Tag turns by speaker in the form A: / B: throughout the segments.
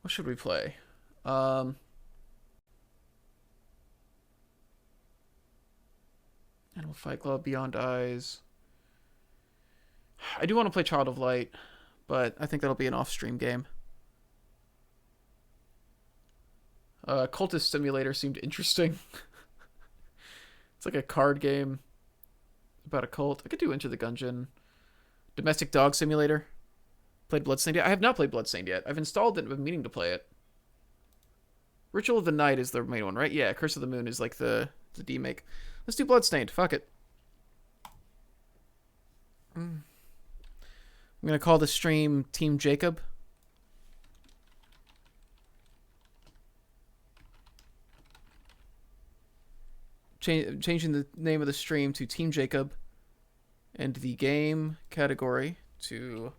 A: What should we play? Um, Animal Fight Club, Beyond Eyes. I do want to play Child of Light, but I think that'll be an off-stream game. Cultist Simulator seemed interesting. It's like a card game about a cult. I could do Enter the Gungeon. Domestic Dog Simulator. Played Bloodstained yet? I have not played Bloodstained yet. I've installed it and been meaning to play it. Ritual of the Night is the main one, right? Yeah, Curse of the Moon is like the demake. Let's do Bloodstained. Fuck it. I'm gonna call the stream Team Jacob. Changing the name of the stream to Team Jacob, and the game category to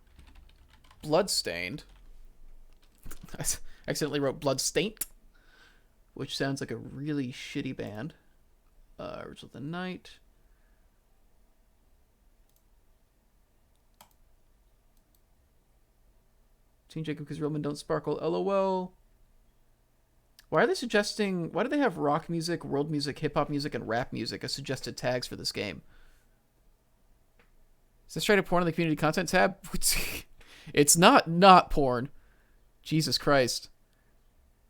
A: Bloodstained. I accidentally wrote Bloodstained, which sounds like a really shitty band. Ritual of the Night. Team Jacob because real men don't sparkle. LOL. Why are they suggesting... Why do they have rock music, world music, hip-hop music, and rap music as suggested tags for this game? Is this straight up porn on the community content tab? It's not porn. Jesus Christ.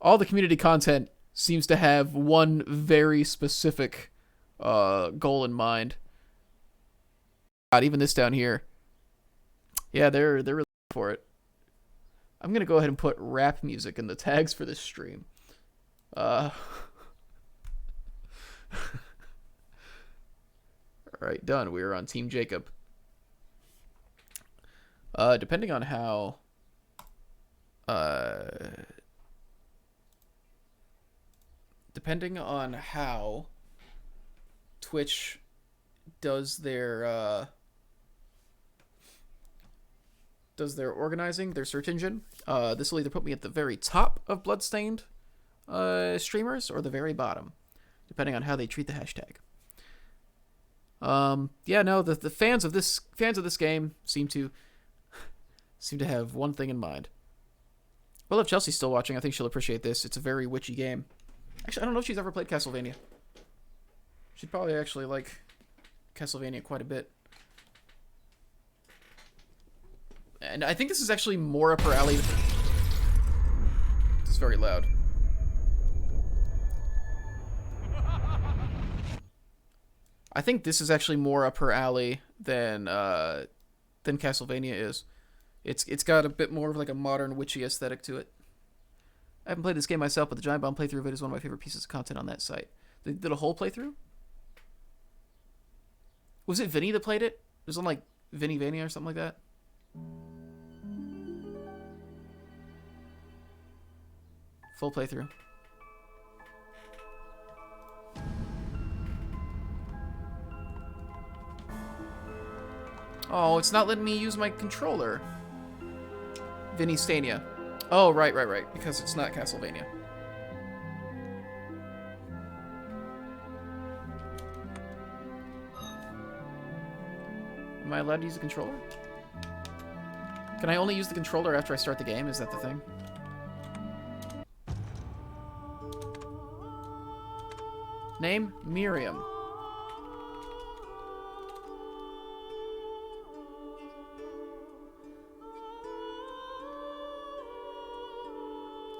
A: All the community content seems to have one very specific goal in mind. God, even this down here. Yeah, they're really for it. I'm gonna go ahead and put rap music in the tags for this stream. Alright, done. We're on Team Jacob. Depending on how Twitch does their organizing, their search engine, this will either put me at the very top of Bloodstained streamers or the very bottom, depending on how they treat the hashtag. Yeah, no, the fans of this game seem to have one thing in mind. Well, if Chelsea's still watching, I think she'll appreciate this. It's a very witchy game. Actually, I don't know if she's ever played Castlevania. She'd probably actually like Castlevania quite a bit. And I think this is actually more up her alley. It's very loud. I think this is actually more up her alley than Castlevania is. It's got a bit more of like a modern witchy aesthetic to it. I haven't played this game myself, but the Giant Bomb playthrough of it is one of my favorite pieces of content on that site. They did a whole playthrough? Was it Vinny that played it? It was on like Vinny Vania or something like that. Full playthrough. Oh, it's not letting me use my controller. Vinny Stania. Oh, right. Because it's not Castlevania. Am I allowed to use the controller? Can I only use the controller after I start the game? Is that the thing? Name? Miriam.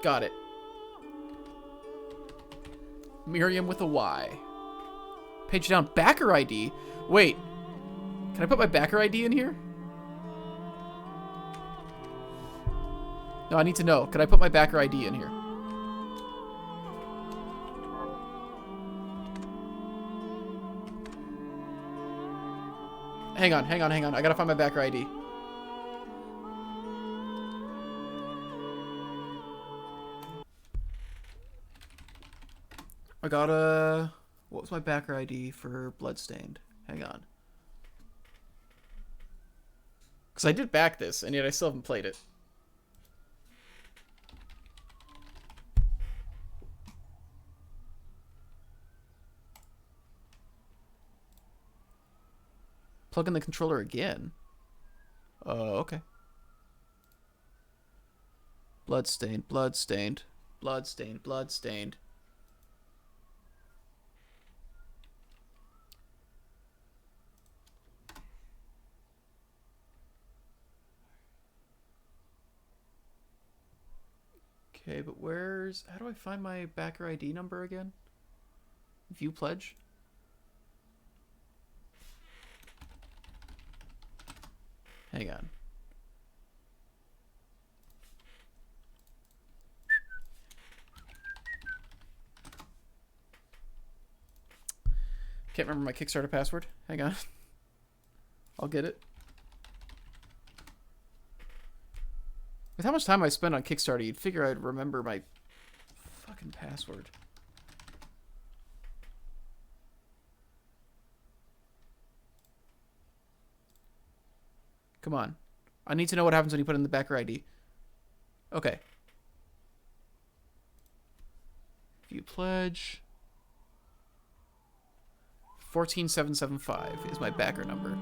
A: Got it. Miriam with a Y. Page down. Backer ID? Wait. Can I put my backer ID in here? No, I need to know. Can I put my backer ID in here? Hang on. I gotta find my backer ID. I gotta... What was my backer ID for Bloodstained? Hang on. Because I did back this, and yet I still haven't played it. Plug in the controller again. Oh, okay. Bloodstained, bloodstained, bloodstained, bloodstained. Okay, but where's... How do I find my backer ID number again? View pledge? Hang on. Can't remember my Kickstarter password. Hang on. I'll get it. With how much time I spent on Kickstarter, you'd figure I'd remember my fucking password. Come on. I need to know what happens when you put in the backer ID. Okay. View pledge. 14775 is my backer number.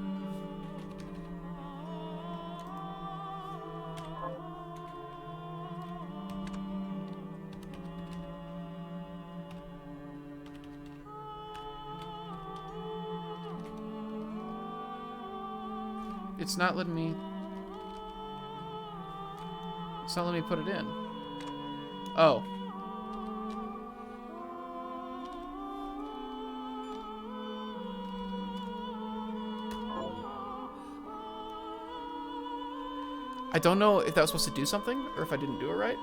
A: It's not letting me... It's not letting me put it in. Oh. I don't know if that was supposed to do something, or if I didn't do it right.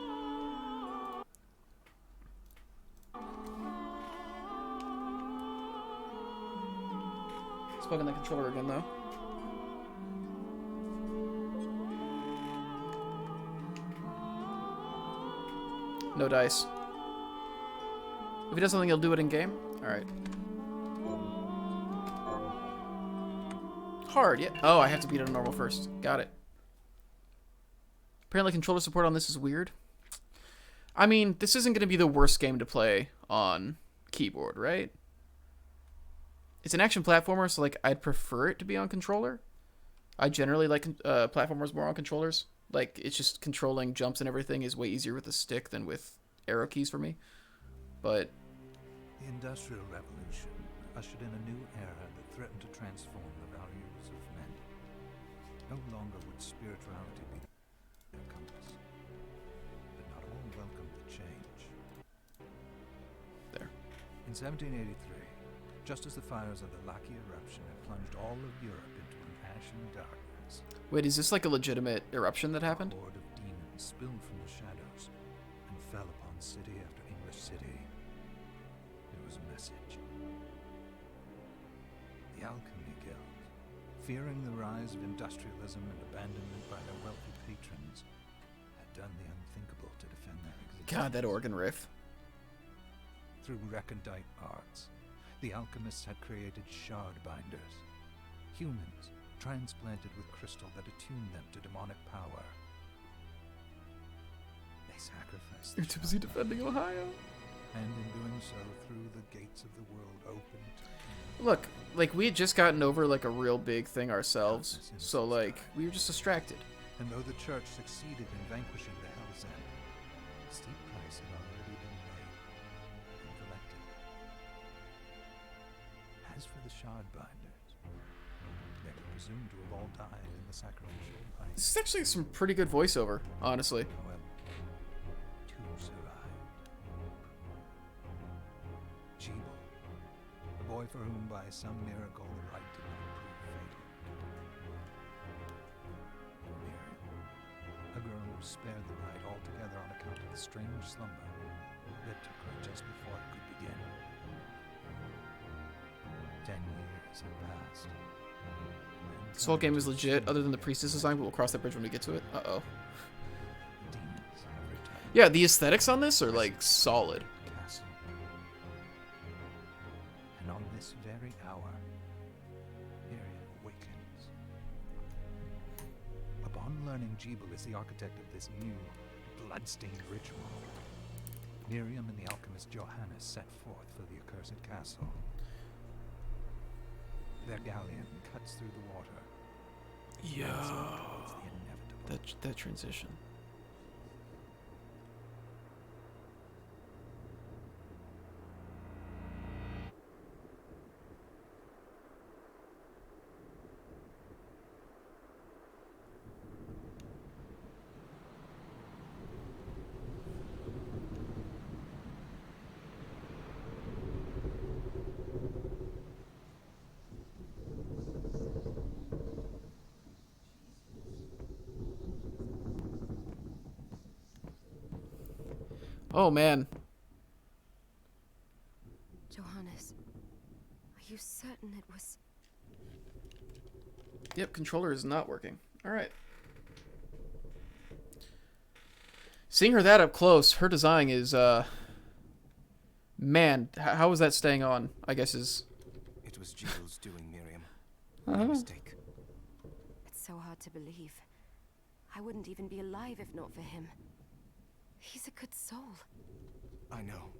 A: Let's plug in the controller again, though. No dice. If he does something, he'll do it in game. All right. Hard, yeah. Oh, I have to beat it on normal first. Got it. Apparently, controller support on this is weird. I mean, this isn't going to be the worst game to play on keyboard, right? It's an action platformer, so like I'd prefer it to be on controller. I generally like platformers more on controllers. Like, it's just controlling jumps and everything is way easier with a stick than with arrow keys for me. But
B: the Industrial Revolution ushered in a new era that threatened to transform the values of men. No longer would spirituality be their compass, but not all welcomed the change.
A: There.
B: In 1783, just as the fires of the Laki eruption had plunged all of Europe into an ashen darkness.
A: Wait, is this like a legitimate eruption that happened?
B: A horde of demons spilled from the shadows and fell upon city after English city. It was a message. The Alchemy Guild, fearing the rise of industrialism and abandonment by their wealthy patrons, had done the unthinkable to defend their existence.
A: God, that organ riff.
B: Through recondite arts, the alchemists had created shard binders, humans transplanted with crystal that attuned them to demonic power. They sacrificed.
A: You're too busy defending Ohio.
B: And in doing so, threw the gates of the world open to...
A: Look, like, we had just gotten over like a real big thing ourselves, so like we were just distracted.
B: And though the church succeeded in vanquishing the Hell's End, a steep price had already been paid and collected. As for the shard binders, they were presumed to have all died in the sacrificial rite.
A: This is actually some pretty good voiceover, honestly.
B: However, two survived. Jeeble, the boy for whom by some miracle the rite did not prove fatal. And Miriam, a girl who was spared the rite altogether on account of the strange slumber that took her just before it could begin. 10 years have passed.
A: This whole game is legit, other than the priestess design, but we'll cross that bridge when we get to it. Uh-oh.
B: Demons have returned.
A: Yeah, the aesthetics on this are, like, solid.
B: Castle. And on this very hour, Miriam awakens. Upon learning Jeeble is the architect of this new, bloodstained ritual, Miriam and the alchemist Johannes set forth for the accursed castle. Their galleon cuts through the water.
A: Yo.
B: Towards the inevitable.
A: That transition. Oh, man.
C: Johannes, are you certain it was...
A: Yep, controller is not working. Alright. Seeing her that up close, her design is, man, how is that staying on? I guess is...
D: It was Gilles doing, Miriam. No mistake.
C: It's so hard to believe. I wouldn't even be alive if not for him. He's a good soul.
D: I know.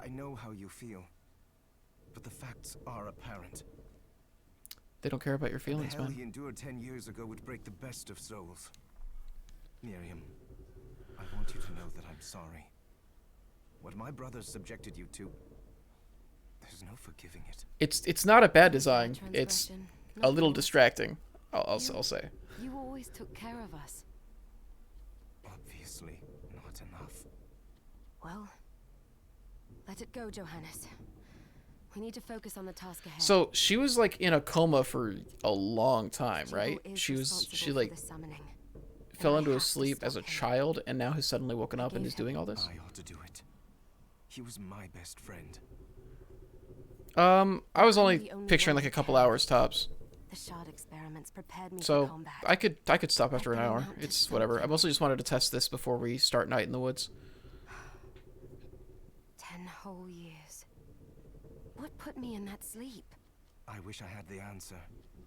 D: I know how you feel. But the facts are apparent.
A: They don't care about your feelings,
D: the hell
A: man.
D: he endured 10 years ago would break the best of souls. Miriam, I want you to know that I'm sorry. What my brothers subjected you to, there's no forgiving it.
A: It's not a bad design. It's
C: Transgression,
A: a little
C: nothing.
A: distracting. I'll say.
C: You always took care of us.
D: Obviously, not enough.
C: Well, let it go, Johannes. We need to focus on the task ahead.
A: So she was like in a coma for a long time, right? She like fell into a sleep as a child and now has suddenly woken up and is doing all this.
D: I ought to do it. He was my best friend.
A: I was only picturing like a couple hours tops.
C: The shard experiments prepared me for
A: So
C: combat.
A: I could stop after an hour. It's whatever. I mostly just wanted to test this before we start night in the woods.
C: 10 whole years. What put me in that sleep?
D: I wish I had the answer.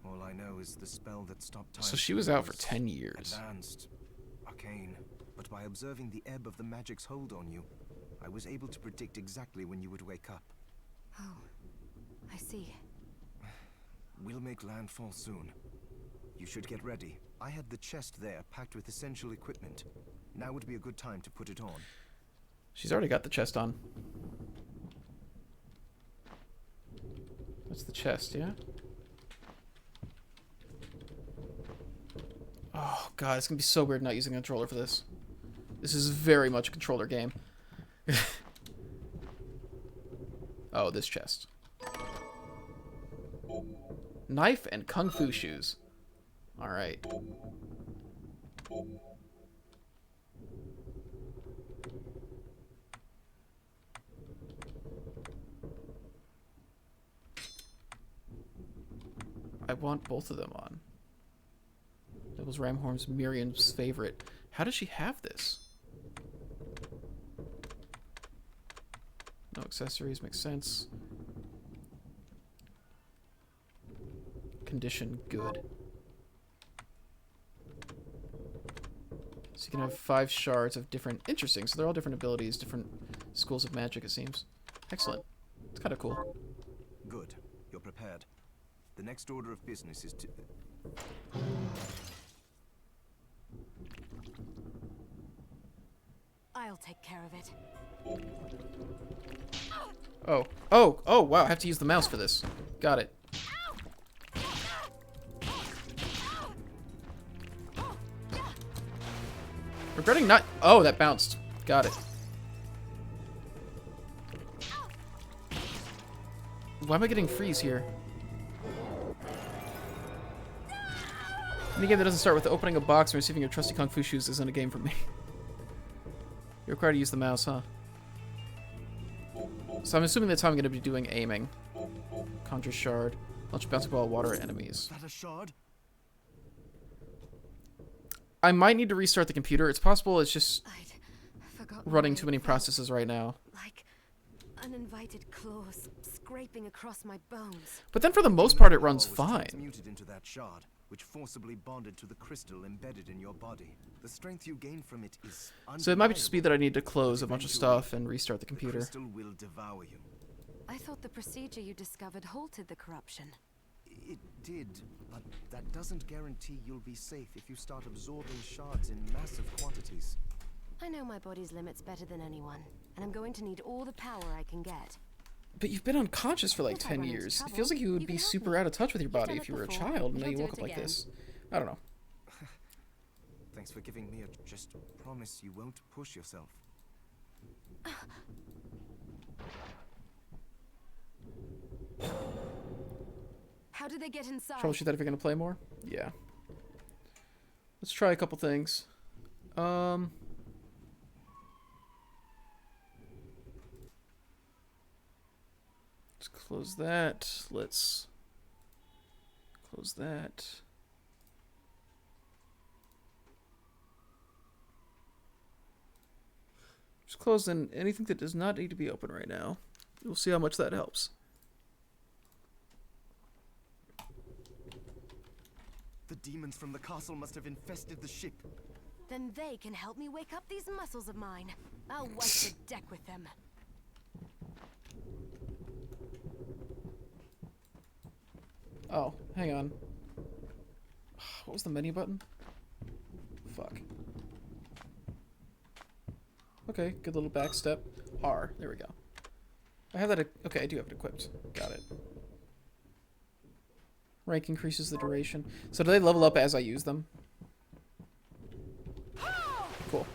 D: All I know is the spell that stopped time.
A: So she was out for 10 years.
D: Advanced, arcane, but by observing the ebb of the magic's hold on you, I was able to predict exactly when you would wake up.
C: Oh, I see.
D: We'll make landfall soon. You should get ready. I had the chest there packed with essential equipment. Now would be a good time to put it on.
A: She's already got the chest on. That's the chest, yeah? Oh, God, it's going to be so weird not using a controller for this. This is very much a controller game. Oh, this chest. Knife and kung fu shoes. Alright. I want both of them on. That was Ramhorn's Miriam's favorite. How does she have this? No accessories, makes sense. Condition good. So you can have 5 shards of different... Interesting, so they're all different abilities, different schools of magic, it seems. Excellent. It's kind of cool.
D: Good. You're prepared. The next order of business is to...
C: I'll take care of it.
A: Oh, wow, I have to use the mouse for this. Got it. Regretting not... Oh, that bounced. Got it. Why am I getting freeze here? Any game that doesn't start with opening a box and receiving your trusty kung fu shoes isn't a game for me. You're required to use the mouse, huh? So I'm assuming that's how I'm going to be doing aiming. Conjure shard. Launch a bouncing ball of water at enemies.
D: Is that a shard?
A: I might need to restart the computer. It's possible it's just
C: I'd forgotten
A: running
C: how
A: too
C: it
A: many
C: felt.
A: processes right now.
C: Like uninvited claws scraping across my bones.
A: But then for the most part, it runs
D: Was
A: fine.
D: transmuted into that shard, which forcibly bonded to the crystal embedded in your body. The strength you gain from it is
A: So it might just be that I need to
D: undeniable.
A: close a bunch of stuff and restart the
D: The
A: computer.
D: crystal will devour you.
C: I thought the procedure you discovered halted the corruption.
D: It did, but that doesn't guarantee you'll be safe if you start absorbing shards in massive quantities.
C: I know my body's limits better than anyone, and I'm going to need all the power I can get.
A: But you've been unconscious for like
C: If I
A: 10
C: run into
A: years. It
C: trouble,
A: feels like you would
C: you
A: be
C: can help
A: super
C: me.
A: out of touch with your
C: You've
A: body
C: done
A: if
C: it
A: you were a
C: before.
A: child and now
C: You'll
A: you
C: do
A: woke
C: it
A: up like
C: again.
A: this. I don't know.
D: Thanks for giving me a just promise you won't push yourself.
C: How did they get inside?
A: Troubleshoot that if you're going to play more? Yeah. Let's try a couple things. Let's close that. Let's close that. Just close in anything that does not need to be open right now. We'll see how much that helps.
D: The demons from the castle must have infested the ship.
C: Then they can help me wake up these muscles of mine. I'll wipe the deck with them.
A: Oh, hang on. What was the menu button? Fuck. Okay, good little back step. R, there we go. I have that, okay, I do have it equipped. Got it. Rank increases the duration. So do they level up as I use them? Cool.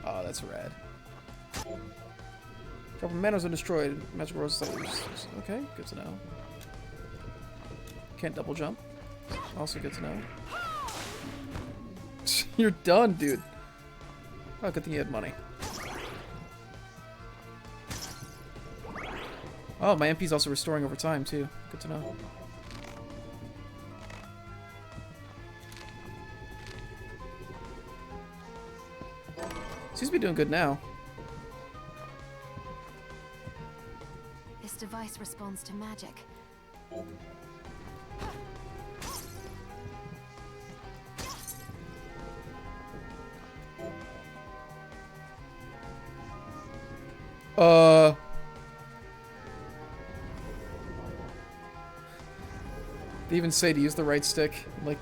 A: Oh, that's rad. Couple manos are destroyed. Magical roses are used. Okay, good to know. Can't double jump. Also good to know. You're done, dude. Oh, good thing you had money. Oh, my MP's also restoring over time, too. Good to know. Seems to be doing good now.
C: This device responds to magic.
A: They even say to use the right stick. I'm like,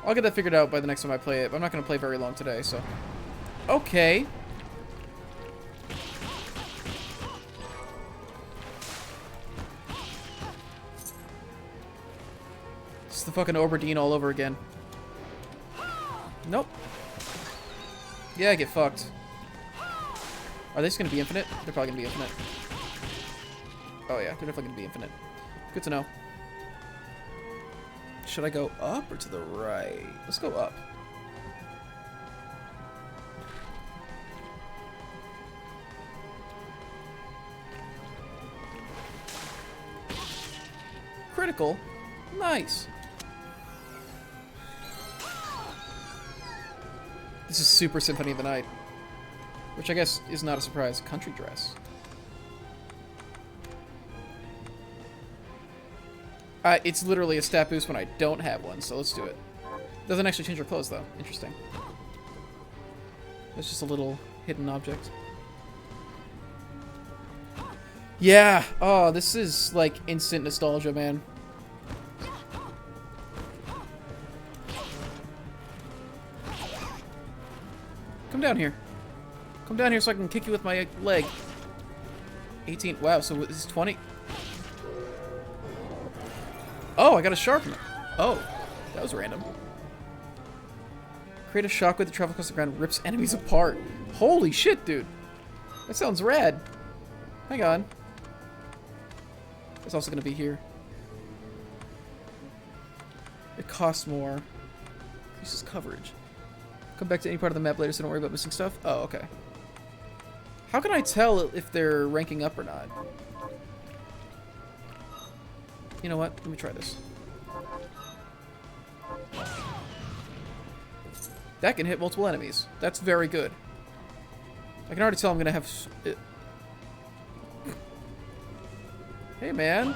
A: I'll get that figured out by the next time I play it, but I'm not going to play very long today, so. Okay. It's the fucking Oberdeen all over again. Nope. Yeah, get fucked. Are they just going to be infinite? They're probably going to be infinite. Oh yeah, they're definitely going to be infinite. Good to know. Should I go up or to the right? Let's go up. Critical. Nice. This is Super Symphony of the Night. Which I guess is not a surprise. Country dress. It's literally a stat boost when I don't have one, so let's do it. Doesn't actually change our clothes, though. Interesting. It's just a little hidden object. Yeah! Oh, this is, like, instant nostalgia, man. Come down here. Come down here so I can kick you with my leg. 18. Wow, so this is 20. Oh, I got a sharpener. Oh, that was random. Create a shockwave that travels across the ground, rips enemies apart. Holy shit, dude. That sounds rad. Hang on. It's also going to be here. It costs more. Increases coverage. Come back to any part of the map later, so don't worry about missing stuff. Oh, okay. How can I tell if they're ranking up or not? You know what? Let me try this. That can hit multiple enemies. That's very good. I can already tell I'm going to have... Hey, man.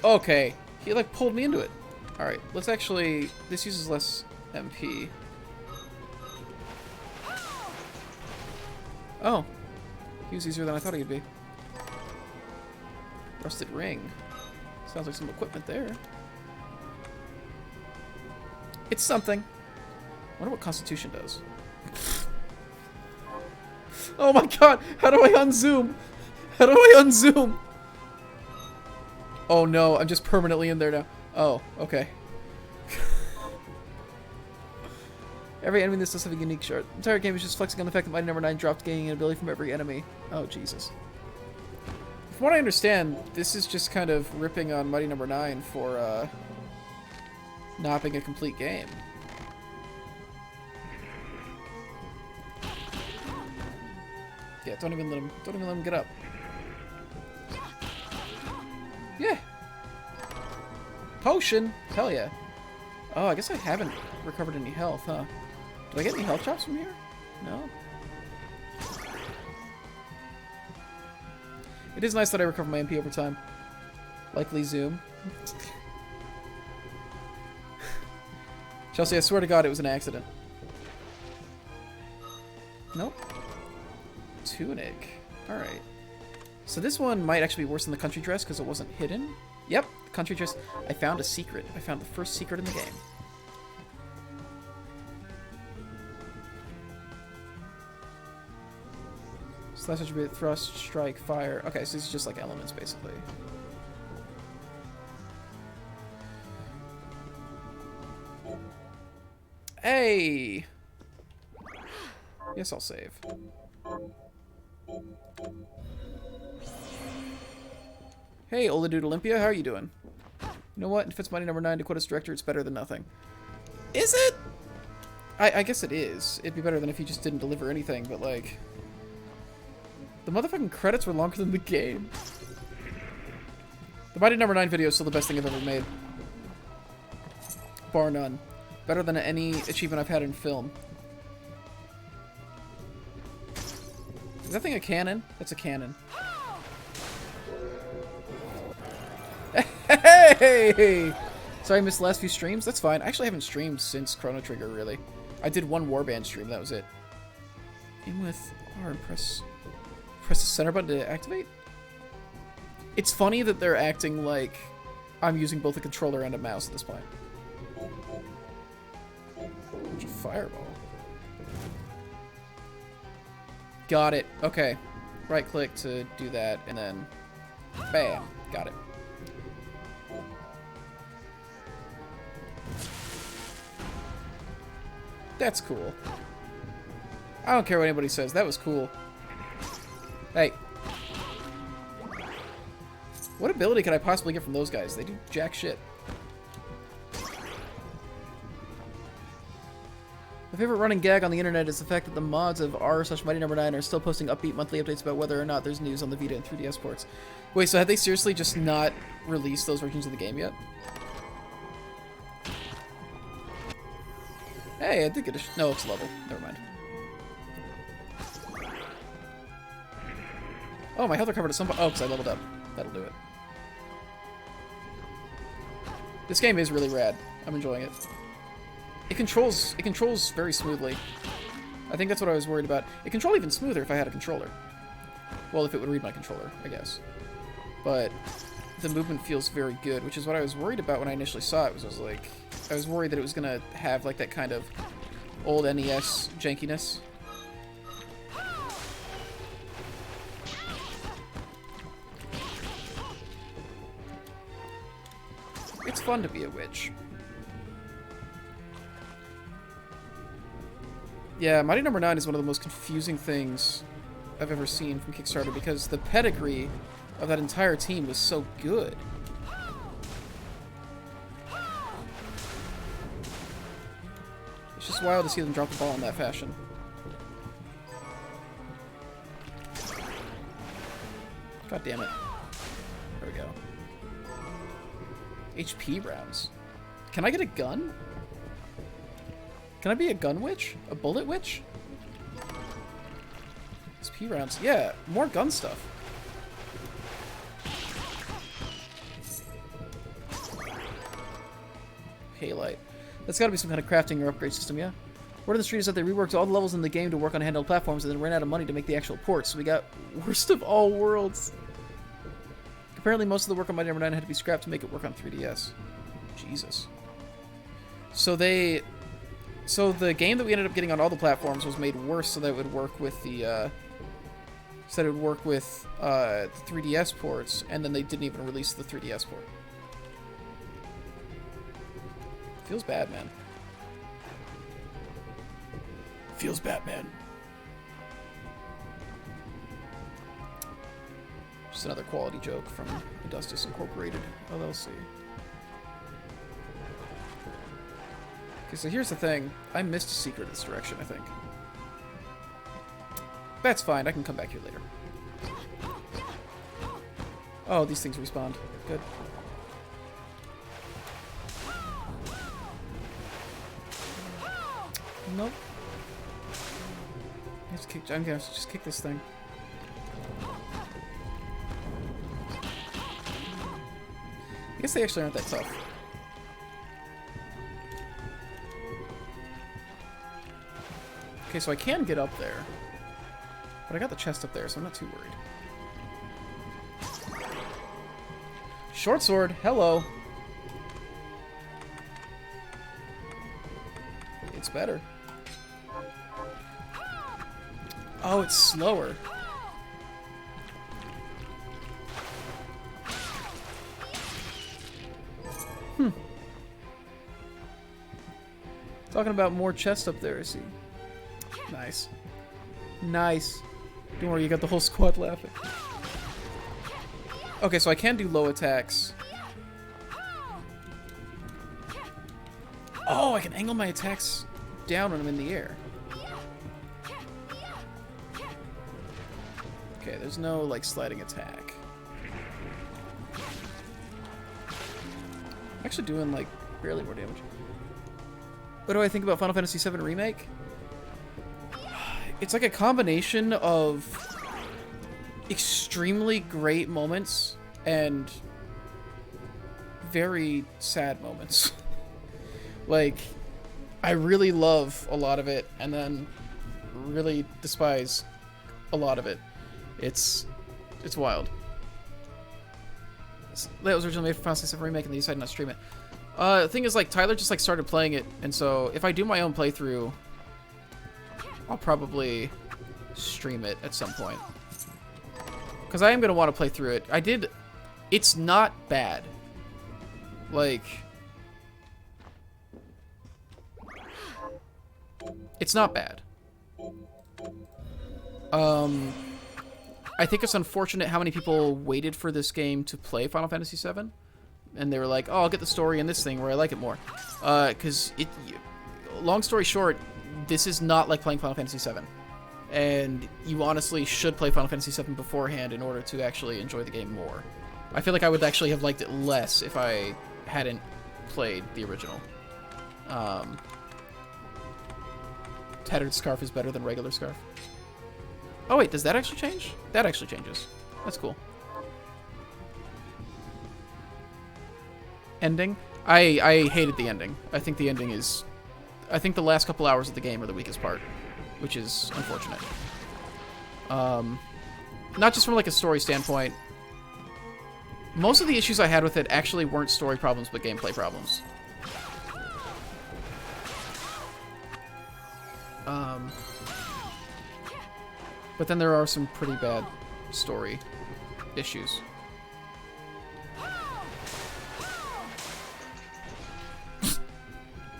A: Okay. He, like, pulled me into it. Alright, let's actually... This uses less MP. Oh. He was easier than I thought he'd be. Rusted ring. Sounds like some equipment there. It's something. I wonder what Constitution does. Oh my god! How do I unzoom? How do I unzoom? Oh no, I'm just permanently in there now. Oh, okay. Every enemy in this does have a unique shard. The entire game is just flexing on the fact that Mighty Number 9 dropped, gaining an ability from every enemy. Oh, Jesus. From what I understand, this is just kind of ripping on Mighty Number 9 for not being a complete game. Yeah, don't even let him get up. Yeah. Potion. Hell yeah. Oh, I guess I haven't recovered any health, huh? Do I get any health drops from here? No. It is nice that I recover my MP over time. Likely zoom. Chelsea, I swear to God it was an accident. Nope. Tunic. Alright. So this one might actually be worse than the country dress because it wasn't hidden. Yep, the country dress. I found a secret. I found the first secret in the game. Slash attribute, thrust, strike, fire. Okay, so it's just like elements basically. Hey! Yes, I'll save. Hey, Oladude Olympia, how are you doing? You know what? If it's Mighty Number 9 to quit as director, it's better than nothing. Is it? I guess it is. It'd be better than if he just didn't deliver anything, but like... The motherfucking credits were longer than the game. The Mighty Number 9 video is still the best thing I've ever made. Bar none. Better than any achievement I've had in film. Is that thing a cannon? That's a cannon. Hey! Sorry I missed the last few streams. That's fine. I actually haven't streamed since Chrono Trigger, really. I did one Warband stream, that was it. Aim with R and press the center button to activate? It's funny that they're acting like I'm using both a controller and a mouse at this point. There's a fireball. Got it. Okay. Right click to do that, and then bam. Got it. That's cool. I don't care what anybody says. That was cool. Hey. What ability could I possibly get from those guys? They do jack shit. My favorite running gag on the internet is the fact that the mods of r/Mighty Number 9 are still posting upbeat monthly updates about whether or not there's news on the Vita and 3DS ports. Wait, so have they seriously just not released those versions of the game yet? Hey, I did get a... No, it's level. Never mind. Oh, my health recovered at some point. Oh, because I leveled up. That'll do it. This game is really rad. I'm enjoying it. It controls very smoothly. I think that's what I was worried about. It controlled even smoother if I had a controller. Well, if it would read my controller, I guess. But the movement feels very good, which is what I was worried about when I initially saw it. I was worried that it was gonna have like that kind of old NES jankiness. It's fun to be a witch. Yeah, Mighty Number 9 is one of the most confusing things I've ever seen from Kickstarter because the pedigree of that entire team was so good. It's just wild to see them drop the ball in that fashion. God damn it. There we go. HP rounds. Can I get a gun? Can I be a gun witch? A bullet witch? SP rounds. Yeah, more gun stuff. Halite. That's gotta be some kind of crafting or upgrade system, yeah? Word on the street is that they reworked all the levels in the game to work on handheld platforms and then ran out of money to make the actual ports, so we got worst of all worlds. Apparently most of the work on Mighty Number 9 had to be scrapped to make it work on 3DS. Jesus. So the game that we ended up getting on all the platforms was made worse so that it would work with the 3DS ports, and then they didn't even release the 3DS port. Feels bad, man. Feels bad, man. Just another quality joke from Augustus Incorporated, LLC. Okay, so here's the thing. I missed a secret this direction, I think. That's fine. I can come back here later. Oh, these things respawned. Good. Nope. I'm gonna just kick this thing. I guess they actually aren't that tough. Okay, so I can get up there. But I got the chest up there, so I'm not too worried. Short sword, hello. It's better. Oh, it's slower. Talking about more chest up there, I see. Nice. Nice. Don't worry, you got the whole squad laughing. Okay, so I can do low attacks. Oh, I can angle my attacks down when I'm in the air. Okay, there's no, like, sliding attack. I'm actually doing, like, barely more damage. What do I think about Final Fantasy VII Remake? It's like a combination of extremely great moments and very sad moments. Like, I really love a lot of it and then really despise a lot of it. It's wild. That was originally made for Final Fantasy VII Remake and they decided not to stream it. The thing is, like, Tyler just, like, started playing it, and so if I do my own playthrough, I'll probably stream it at some point. Because I am going to want to play through it. It's not bad. Like, it's not bad. I think it's unfortunate how many people waited for this game to play Final Fantasy VII. And they were like, oh, I'll get the story in this thing where I like it more. Because, long story short, this is not like playing Final Fantasy VII. And you honestly should play Final Fantasy VII beforehand in order to actually enjoy the game more. I feel like I would actually have liked it less if I hadn't played the original. Tattered Scarf is better than regular Scarf. Oh wait, does that actually change? That actually changes. That's cool. Ending? I hated the ending. I think the ending is... I think the last couple hours of the game are the weakest part, which is unfortunate. Not just from, like, a story standpoint. Most of the issues I had with it actually weren't story problems, but gameplay problems. But then there are some pretty bad story issues.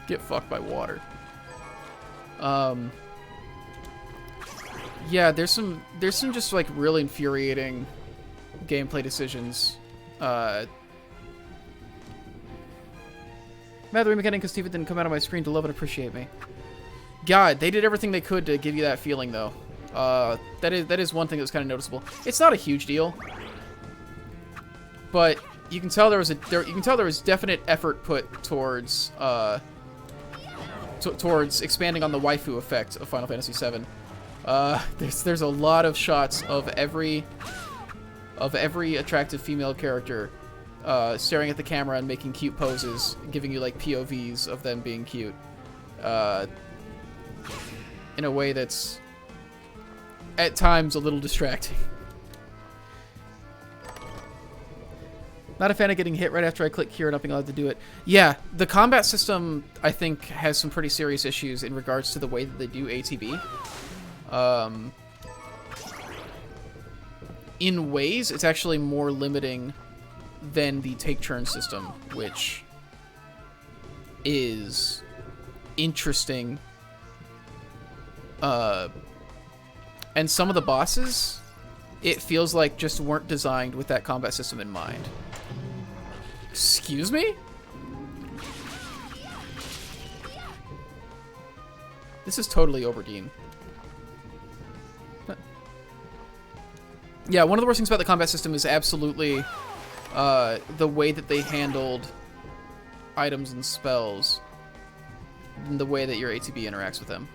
A: Get fucked by water. Yeah, there's some just, like, really infuriating gameplay decisions. Mad the remake ending because Steven didn't come out on my screen to love and appreciate me. God, they did everything they could to give you that feeling, though. That is one thing that was kind of noticeable. It's not a huge deal, but you can tell there was definite effort put towards towards expanding on the waifu effect of Final Fantasy VII. There's a lot of shots of every attractive female character staring at the camera and making cute poses, giving you, like, POVs of them being cute in a way that's at times a little distracting. Not a fan of getting hit right after I click here and not being allowed to do it. Yeah, the combat system, I think, has some pretty serious issues in regards to the way that they do ATB. In ways, it's actually more limiting than the take-turn system, which is interesting. And some of the bosses, it feels like just weren't designed with that combat system in mind. Excuse me? This is totally Oberdeen. Yeah, one of the worst things about the combat system is absolutely the way that they handled items and spells, and the way that your ATB interacts with them.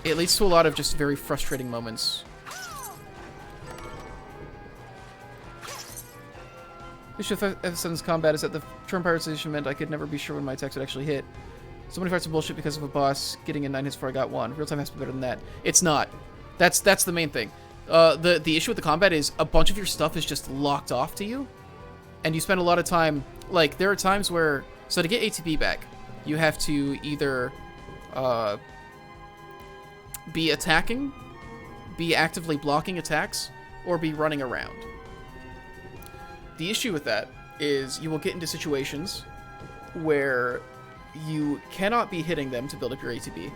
A: It leads to a lot of just very frustrating moments. The issue with F7's combat is that the term prioritization meant I could never be sure when my attacks would actually hit. So many fights are bullshit because of a boss getting in 9 hits before I got 1. Real time has to be better than that. It's not. That's the main thing. The issue with the combat is a bunch of your stuff is just locked off to you, and you spend a lot of time. Like, there are times where, so to get ATB back, you have to either be attacking, be actively blocking attacks, or be running around. The issue with that is you will get into situations where you cannot be hitting them to build up your ATB.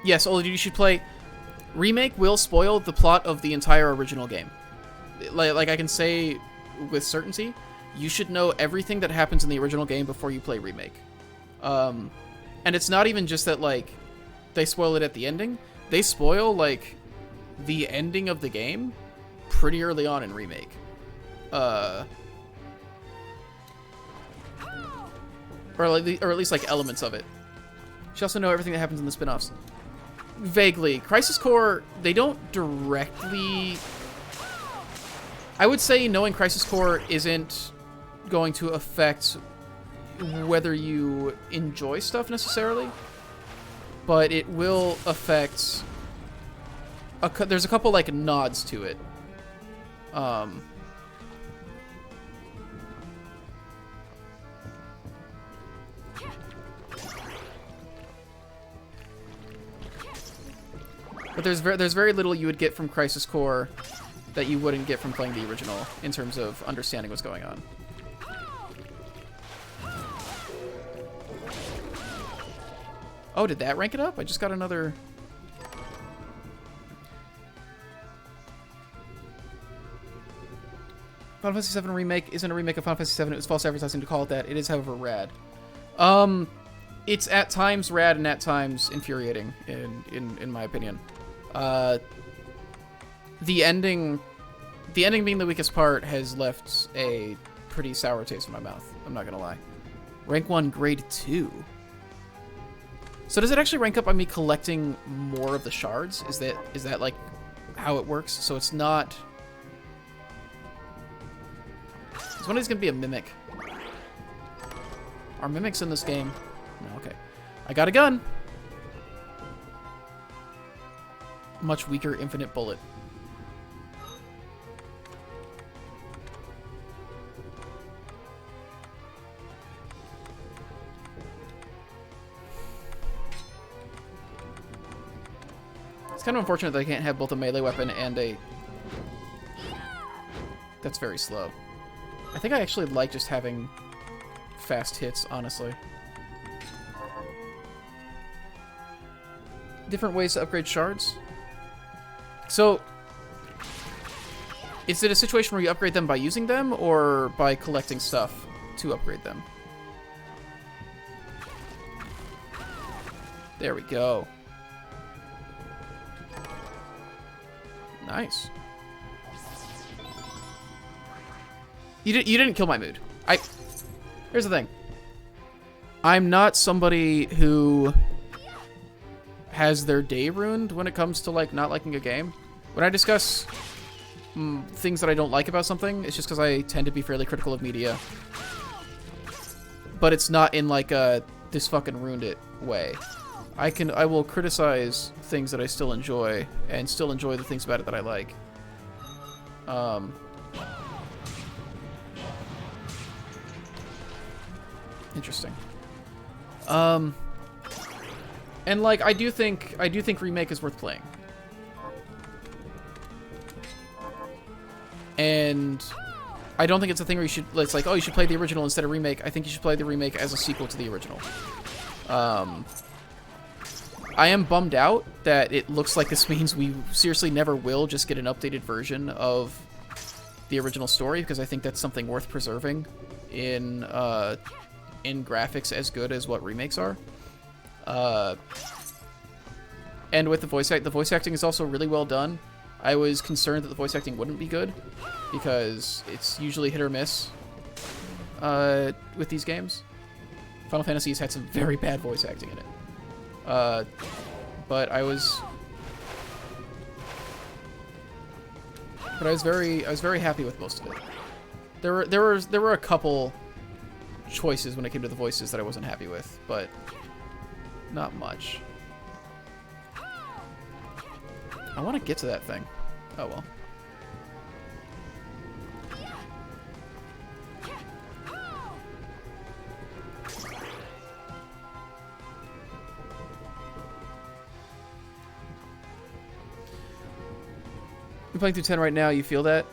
A: Yes, Ola, you should play... Remake will spoil the plot of the entire original game. Like I can say with certainty, you should know everything that happens in the original game before you play Remake. And it's not even just that, like, they spoil it at the ending. They spoil, like, the ending of the game pretty early on in Remake. Or at least, like, elements of it. You should also know everything that happens in the spin-offs. Vaguely. Crisis Core, they don't directly... I would say knowing Crisis Core isn't going to affect whether you enjoy stuff necessarily, but it will affect... there's a couple, like, nods to it. But there's very little you would get from Crisis Core that you wouldn't get from playing the original in terms of understanding what's going on. Oh, did that rank it up? I just got another... Final Fantasy VII Remake isn't a remake of Final Fantasy VII. It was false advertising to call it that. It is, however, rad. It's at times rad and at times infuriating, in my opinion. The ending being the weakest part has left a pretty sour taste in my mouth. I'm not gonna lie. Rank 1, grade 2. So does it actually rank up by me collecting more of the shards? Is that like how it works? So it's not... Is one of these gonna be a mimic? Are mimics in this game? No, okay. I got a gun! Much weaker infinite bullet. It's kind of unfortunate that I can't have both a melee weapon and a... That's very slow. I think I actually like just having fast hits, honestly. Different ways to upgrade shards? So, is it a situation where you upgrade them by using them, or by collecting stuff to upgrade them? There we go. Nice. You didn't kill my mood. Here's the thing. I'm not somebody who has their day ruined when it comes to, like, not liking a game. When I discuss things that I don't like about something, it's just because I tend to be fairly critical of media. But it's not in, like, a this fucking ruined it way. I will criticize things that I still enjoy, and still enjoy the things about it that I like. Interesting. And, like, I do think Remake is worth playing. And I don't think it's a thing where it's like, oh, you should play the original instead of Remake. I think you should play the Remake as a sequel to the original. I am bummed out that it looks like this means we seriously never will just get an updated version of the original story, because I think that's something worth preserving in graphics as good as what remakes are. And with the voice acting is also really well done. I was concerned that the voice acting wouldn't be good, because it's usually hit or miss with these games. Final Fantasy has had some very bad voice acting in it. But I was very happy with most of it. There were a couple choices when it came to the voices that I wasn't happy with, but not much. I want to get to that thing. Oh well. You're playing through 10 right now, you feel that?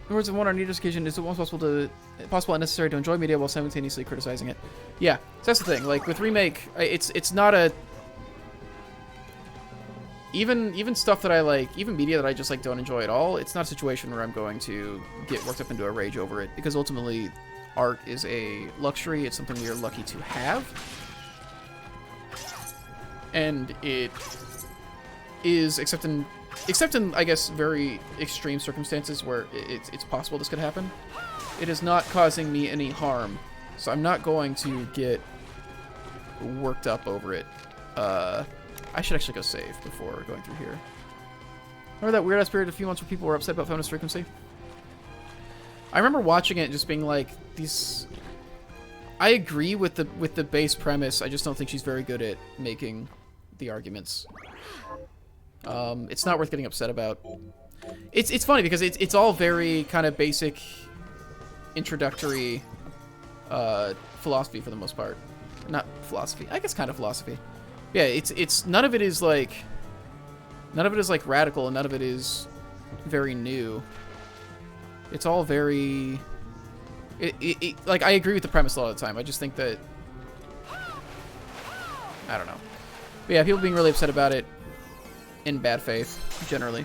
A: In words of one on neither occasion, is it once possible and necessary to enjoy media while simultaneously criticizing it? Yeah, so that's the thing. Like with remake, it's not a even stuff that I like, even media that I just like don't enjoy at all. It's not a situation where I'm going to get worked up into a rage over it, because ultimately, art is a luxury. It's something we are lucky to have, and it is except in I guess very extreme circumstances where it's possible this could happen. It is not causing me any harm, so I'm not going to get worked up over it. I should actually go save before going through here. Remember that weird-ass period a few months where people were upset about feminist frequency? I remember watching it and just being like, these... I agree with the base premise, I just don't think she's very good at making the arguments. It's not worth getting upset about. It's funny because it's all very kind of basic introductory philosophy for the most part. Not philosophy, I guess kind of philosophy. Yeah, it's none of it is like radical, and none of it is very new. It's all very like, I agree with the premise a lot of the time. I just think that I don't know. But yeah, people being really upset about it in bad faith, generally.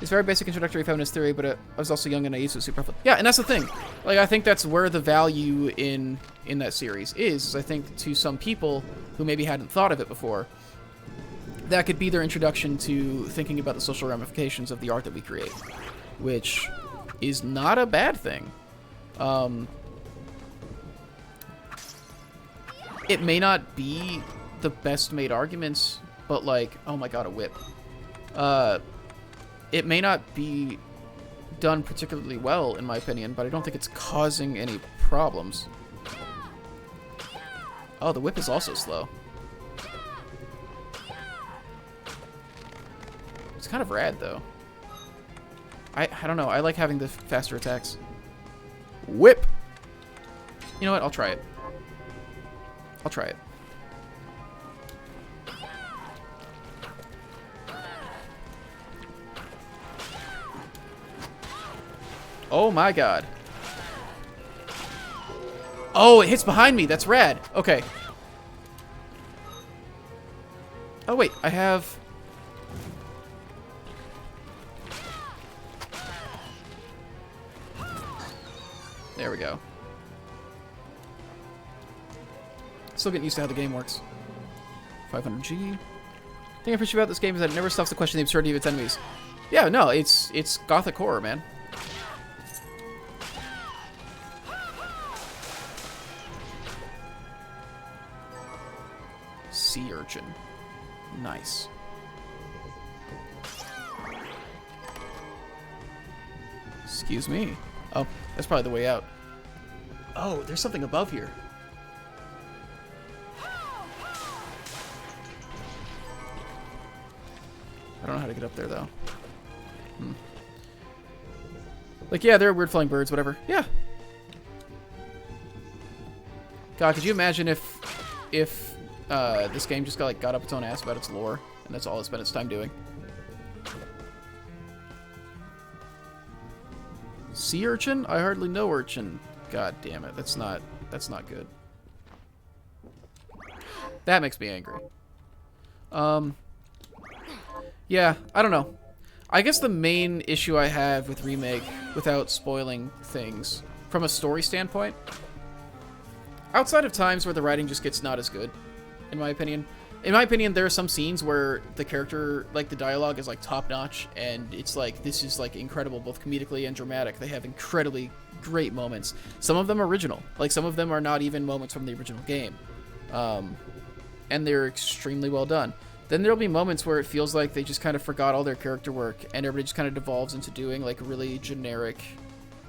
A: It's very basic introductory feminist theory, but I was also young and naive, so super... Yeah, and that's the thing. Like, I think that's where the value in that series is I think to some people who maybe hadn't thought of it before, that could be their introduction to thinking about the social ramifications of the art that we create, which is not a bad thing. It may not be the best made arguments, but like, oh my god, a whip. It may not be done particularly well, in my opinion, but I don't think it's causing any problems. Oh, the whip is also slow. It's kind of rad, though. I don't know. I like having the faster attacks. Whip! You know what? I'll try it. I'll try it. Oh my god. Oh, it hits behind me. That's rad. Okay. Oh wait, I have... There we go. Still getting used to how the game works. 500G. The thing I appreciate about this game is that it never stops to question the absurdity of its enemies. Yeah, no, it's gothic horror, man. Sea urchin. Nice. Excuse me. Oh, that's probably the way out. Oh, there's something above here. I don't know how to get up there, though. Like, yeah, they're weird flying birds, whatever. Yeah. God, could you imagine if this game just got up its own ass about its lore, and that's all it spent its time doing? Sea urchin? I hardly know urchin. God damn it, that's not good. That makes me angry. Yeah, I don't know. I guess the main issue I have with Remake, without spoiling things, from a story standpoint, outside of times where the writing just gets not as good, in my opinion. In my opinion, there are some scenes where the character, like, the dialogue is, like, top-notch, and it's, like, this is, like, incredible, both comedically and dramatic. They have incredibly great moments. Some of them are original. Like, some of them are not even moments from the original game. And they're extremely well done. Then there'll be moments where it feels like they just kind of forgot all their character work, and everybody just kind of devolves into doing, like, really generic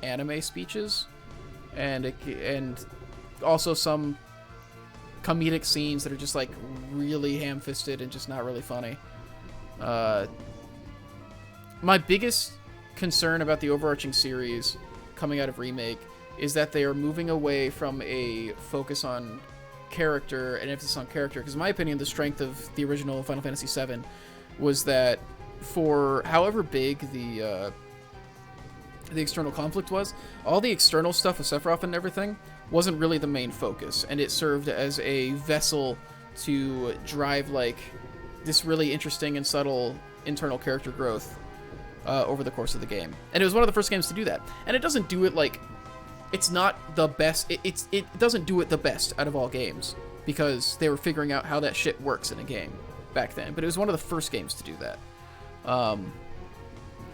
A: anime speeches. And also some comedic scenes that are just, like, really ham-fisted and just not really funny. My biggest concern about the overarching series coming out of Remake is that they are moving away from a focus on character and emphasis on character, because in my opinion, the strength of the original Final Fantasy VII was that for however big the external conflict was, all the external stuff with Sephiroth and everything wasn't really the main focus, and it served as a vessel to drive, like, this really interesting and subtle internal character growth over the course of the game. And it was one of the first games to do that. And it doesn't do it, like, it's not the best, it doesn't do it the best out of all games, because they were figuring out how that shit works in a game back then. But it was one of the first games to do that.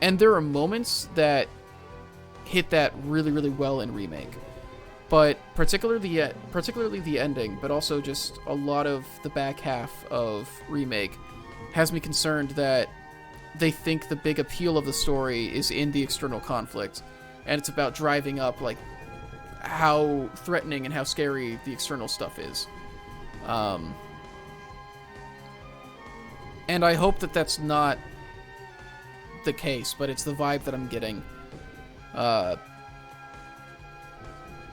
A: And there are moments that hit that really, really well in Remake. But particularly the ending, but also just a lot of the back half of Remake has me concerned that they think the big appeal of the story is in the external conflict, and it's about driving up, like, how threatening and how scary the external stuff is. And I hope that that's not the case, but it's the vibe that I'm getting.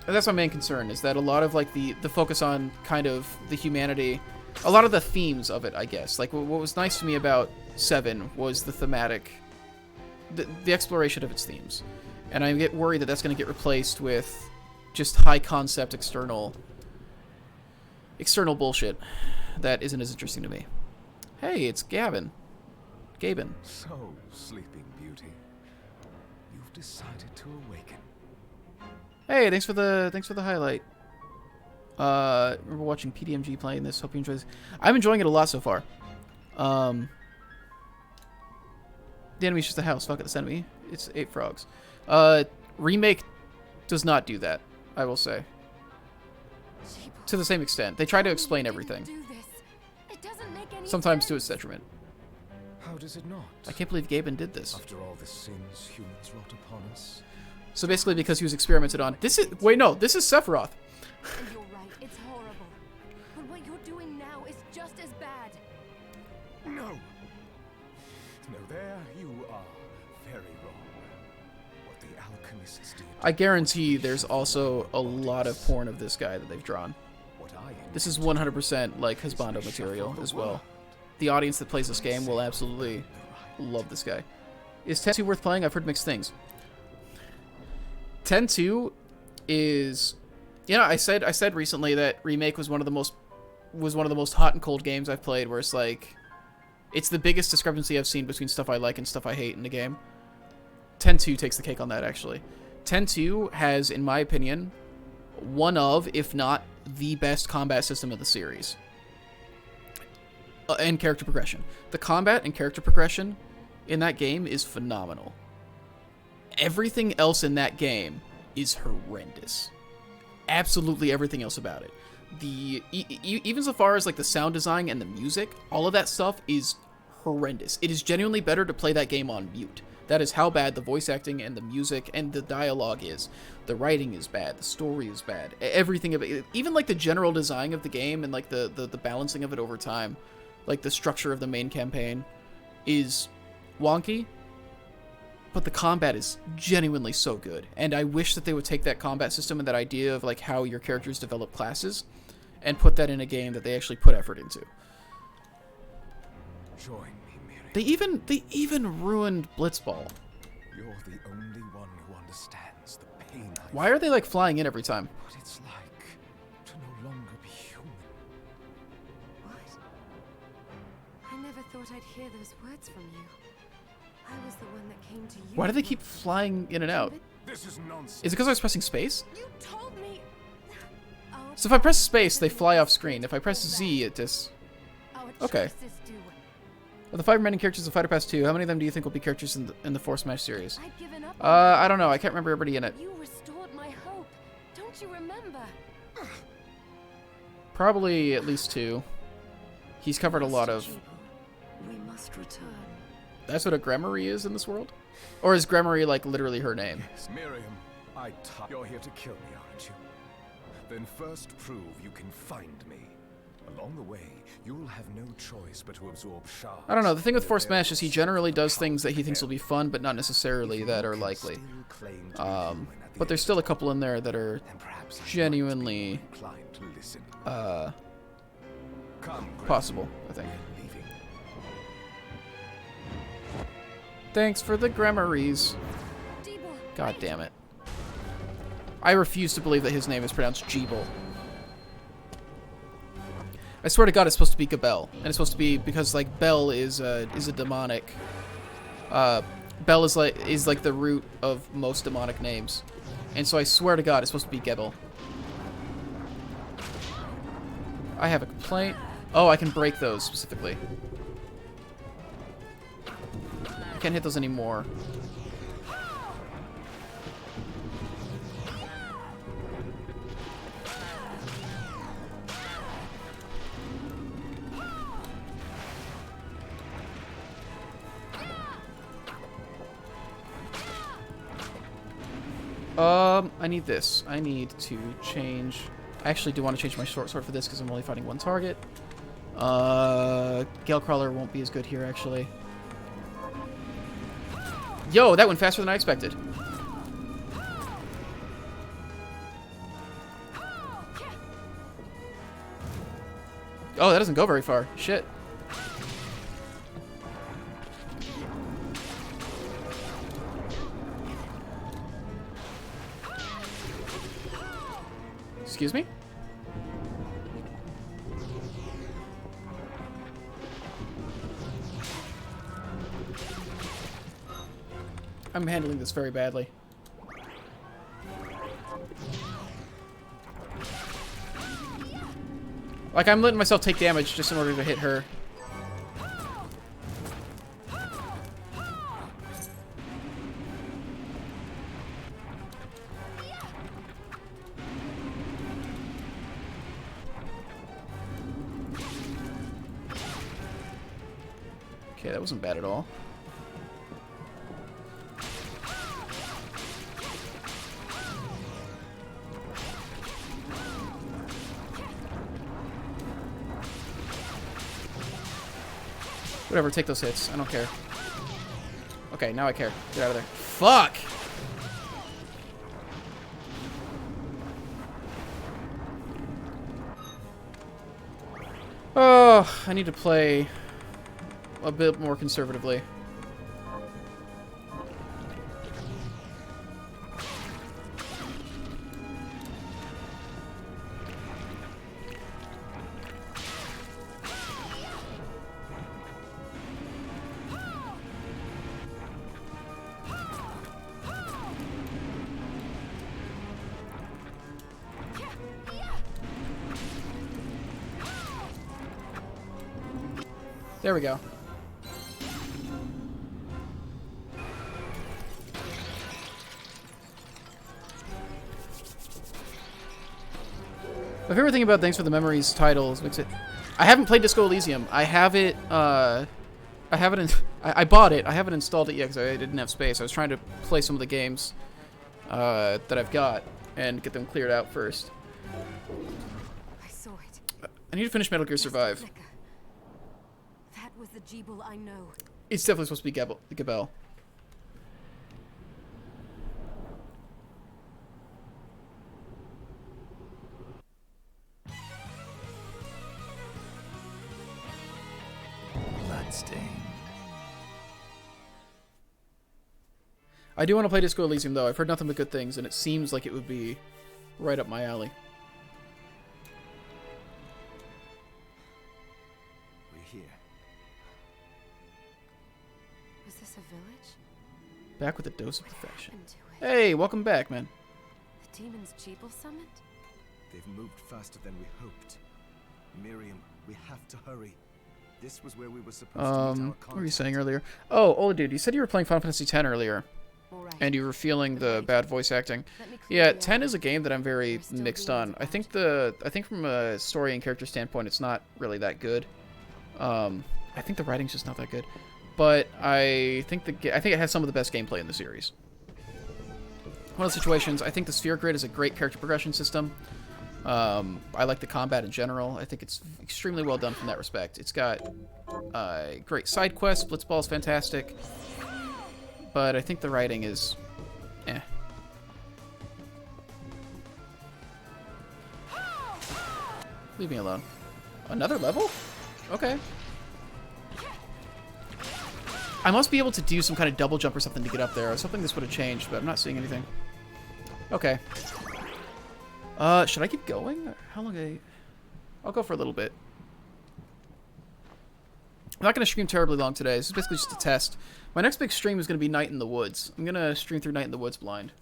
A: And that's my main concern, is that a lot of, like, the focus on kind of the humanity, a lot of the themes of it, I guess. Like, what was nice to me about 7 was the thematic, the exploration of its themes. And I get worried that that's going to get replaced with just high concept external bullshit that isn't as interesting to me. Hey, it's Gavin.
B: So, Sleeping Beauty, you've decided to awaken.
A: Hey, thanks for the highlight. Remember watching PDMG playing this. Hope you enjoy this. I'm enjoying it a lot so far. The enemy's just a house. Fuck it, this enemy. It's 8 frogs. Remake does not do that, I will say. To the same extent. They try to explain everything. Sometimes to its detriment.
B: How does it not?
A: I can't believe Gaben did this.
B: After all the sins humans wrought upon us.
A: So basically because he was experimented on. This is Sephiroth.
C: You're right, it's horrible. But what you're doing now is just as bad.
B: No! No, there you are very wrong. What the alchemists did.
A: I guarantee there's also a lot of porn of this guy that they've drawn. This is 100% like Husbando material as well. The audience that plays this game will absolutely love this guy. Is 10-2 worth playing? I've heard mixed things. 10-2 is, you know, I said recently that Remake was one of the most hot and cold games I've played, where it's like, it's the biggest discrepancy I've seen between stuff I like and stuff I hate in the game. 10-2 takes the cake on that, actually. 10-2 has, in my opinion, one of, if not the best combat system of the series. And character progression. The combat and character progression in that game is phenomenal. Everything else in that game is horrendous. Absolutely everything else about it. Even so far as, like, the sound design and the music, all of that stuff is horrendous. It is genuinely better to play that game on mute. That is how bad the voice acting and the music and the dialogue is. The writing is bad. The story is bad. Everything of it, even, like, the general design of the game and, like, the balancing of it over time, like the structure of the main campaign, is wonky. But the combat is genuinely so good. And I wish that they would take that combat system and that idea of, like, how your characters develop classes and put that in a game that they actually put effort into.
B: Join me, Miriam.
A: They even ruined Blitzball.
B: You're the only one who understands the pain I
A: Why are they, like, flying in every time?
B: what it's like to no longer be human.
C: What? I never thought I'd hear those words from you. I was the one that came to you.
A: Why do they keep flying in and out?
B: This is nonsense.
A: Is it because I was pressing space?
C: You told me. Oh,
A: So if I press space, they fly off screen. If I press Z, it just...
C: our
A: okay.
C: choices do.
A: Of the 5 remaining characters of Fighter Pass 2, how many of them do you think will be characters in the Force Smash series?
C: I'd given up on
A: I don't know. I can't remember everybody in it.
C: you. You restored my hope. Don't you remember?
A: Probably at least 2. He's covered a lot of...
C: We must return.
A: That's what a Gremory is in this world? Or is Gremory, like, literally her name?
B: Yes, Miriam, you're here to kill me, aren't you? Then first prove you can find me. Along the way, you'll have no choice but to absorb shards.
A: I don't know. The thing with Force Smash is he generally does things that he thinks will be fun, but not necessarily that are likely. But there's still a couple in there that are genuinely possible, I think. Thanks for the Gremories. God damn it. I refuse to believe that his name is pronounced Jeeble. I swear to God, it's supposed to be Gabel, and it's supposed to be because like Bell is a demonic. Bell is like the root of most demonic names, and so I swear to God, it's supposed to be Gebel. I have a complaint. Oh, I can break those specifically. I can't hit those anymore. I need this. I need to change... I actually do want to change my short sword for this because I'm only fighting one target. Galecrawler won't be as good here, actually. Yo, that went faster than I expected. Oh, that doesn't go very far. Shit. Excuse me? I'm handling this very badly. Like, I'm letting myself take damage just in order to hit her. Okay, that wasn't bad at all. Whatever, take those hits. I don't care. Okay, now I care. Get out of there. Fuck! Oh, I need to play a bit more conservatively. There we go. My favorite thing about Thanks for the Memories titles makes it... I haven't played Disco Elysium. I have it, I bought it. I haven't installed it yet because I didn't have space. I was trying to play some of the games that I've got and get them cleared out first.
C: I saw it.
A: I need to finish Metal Gear Survive.
C: That was the Jeeble I know.
A: It's definitely supposed to be Gabel.
B: Bloodstained.
A: I do want to play Disco Elysium, though. I've heard nothing but good things, and it seems like it would be right up my alley.
D: We're here.
C: Was this a village?
A: Back with a dose of
C: What
A: affection.
C: happened to it?
A: Hey, welcome back, man.
C: The demons Jeeble summoned?
D: They've moved faster than we hoped. Miriam, we have to hurry. This was where we were supposed to meet our
A: What were you
D: contact.
A: saying earlier? Oh, Ola dude, you said you were playing Final Fantasy X earlier,
C: All right.
A: and you were feeling the bad voice acting.
C: Let me clear
A: Yeah,
C: the
A: 10
C: air.
A: is a game that I'm very
C: There's still
A: mixed
C: demons
A: on. I think
C: about.
A: from a story and character standpoint, it's not really that good. I think the writing's just not that good. But I think it has some of the best gameplay in the series. One of the situations, I think the Sphere Grid is a great character progression system. I like the combat in general. I think it's extremely well done from that respect. It's got great side quests. Blitzball is fantastic. But I think the writing is eh. Leave me alone. Another level? Okay. I must be able to do some kind of double jump or something to get up there. I was hoping this would have changed, but I'm not seeing anything. Okay. Should I keep going? How long I'll go for a little bit. I'm not going to stream terribly long today. This is basically just a test. My next big stream is going to be Night in the Woods. I'm going to stream through Night in the Woods blind.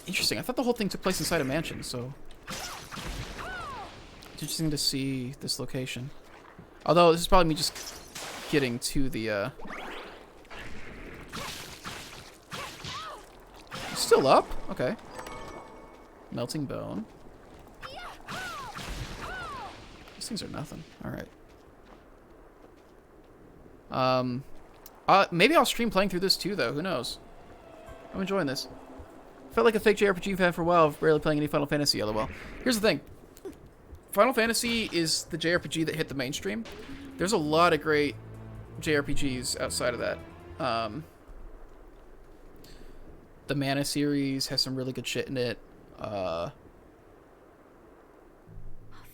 A: Interesting. I thought the whole thing took place inside a mansion, so... It's interesting to see this location. Although, this is probably me just getting to the, Still up? Okay. Melting bone. These things are nothing. Alright. Maybe I'll stream playing through this too, though. Who knows? I'm enjoying this. Felt like a fake JRPG fan for a while, rarely playing any Final Fantasy, lol. Here's the thing. Final Fantasy is the JRPG that hit the mainstream. There's a lot of great JRPGs outside of that. The Mana series has some really good shit in it.
C: Oh,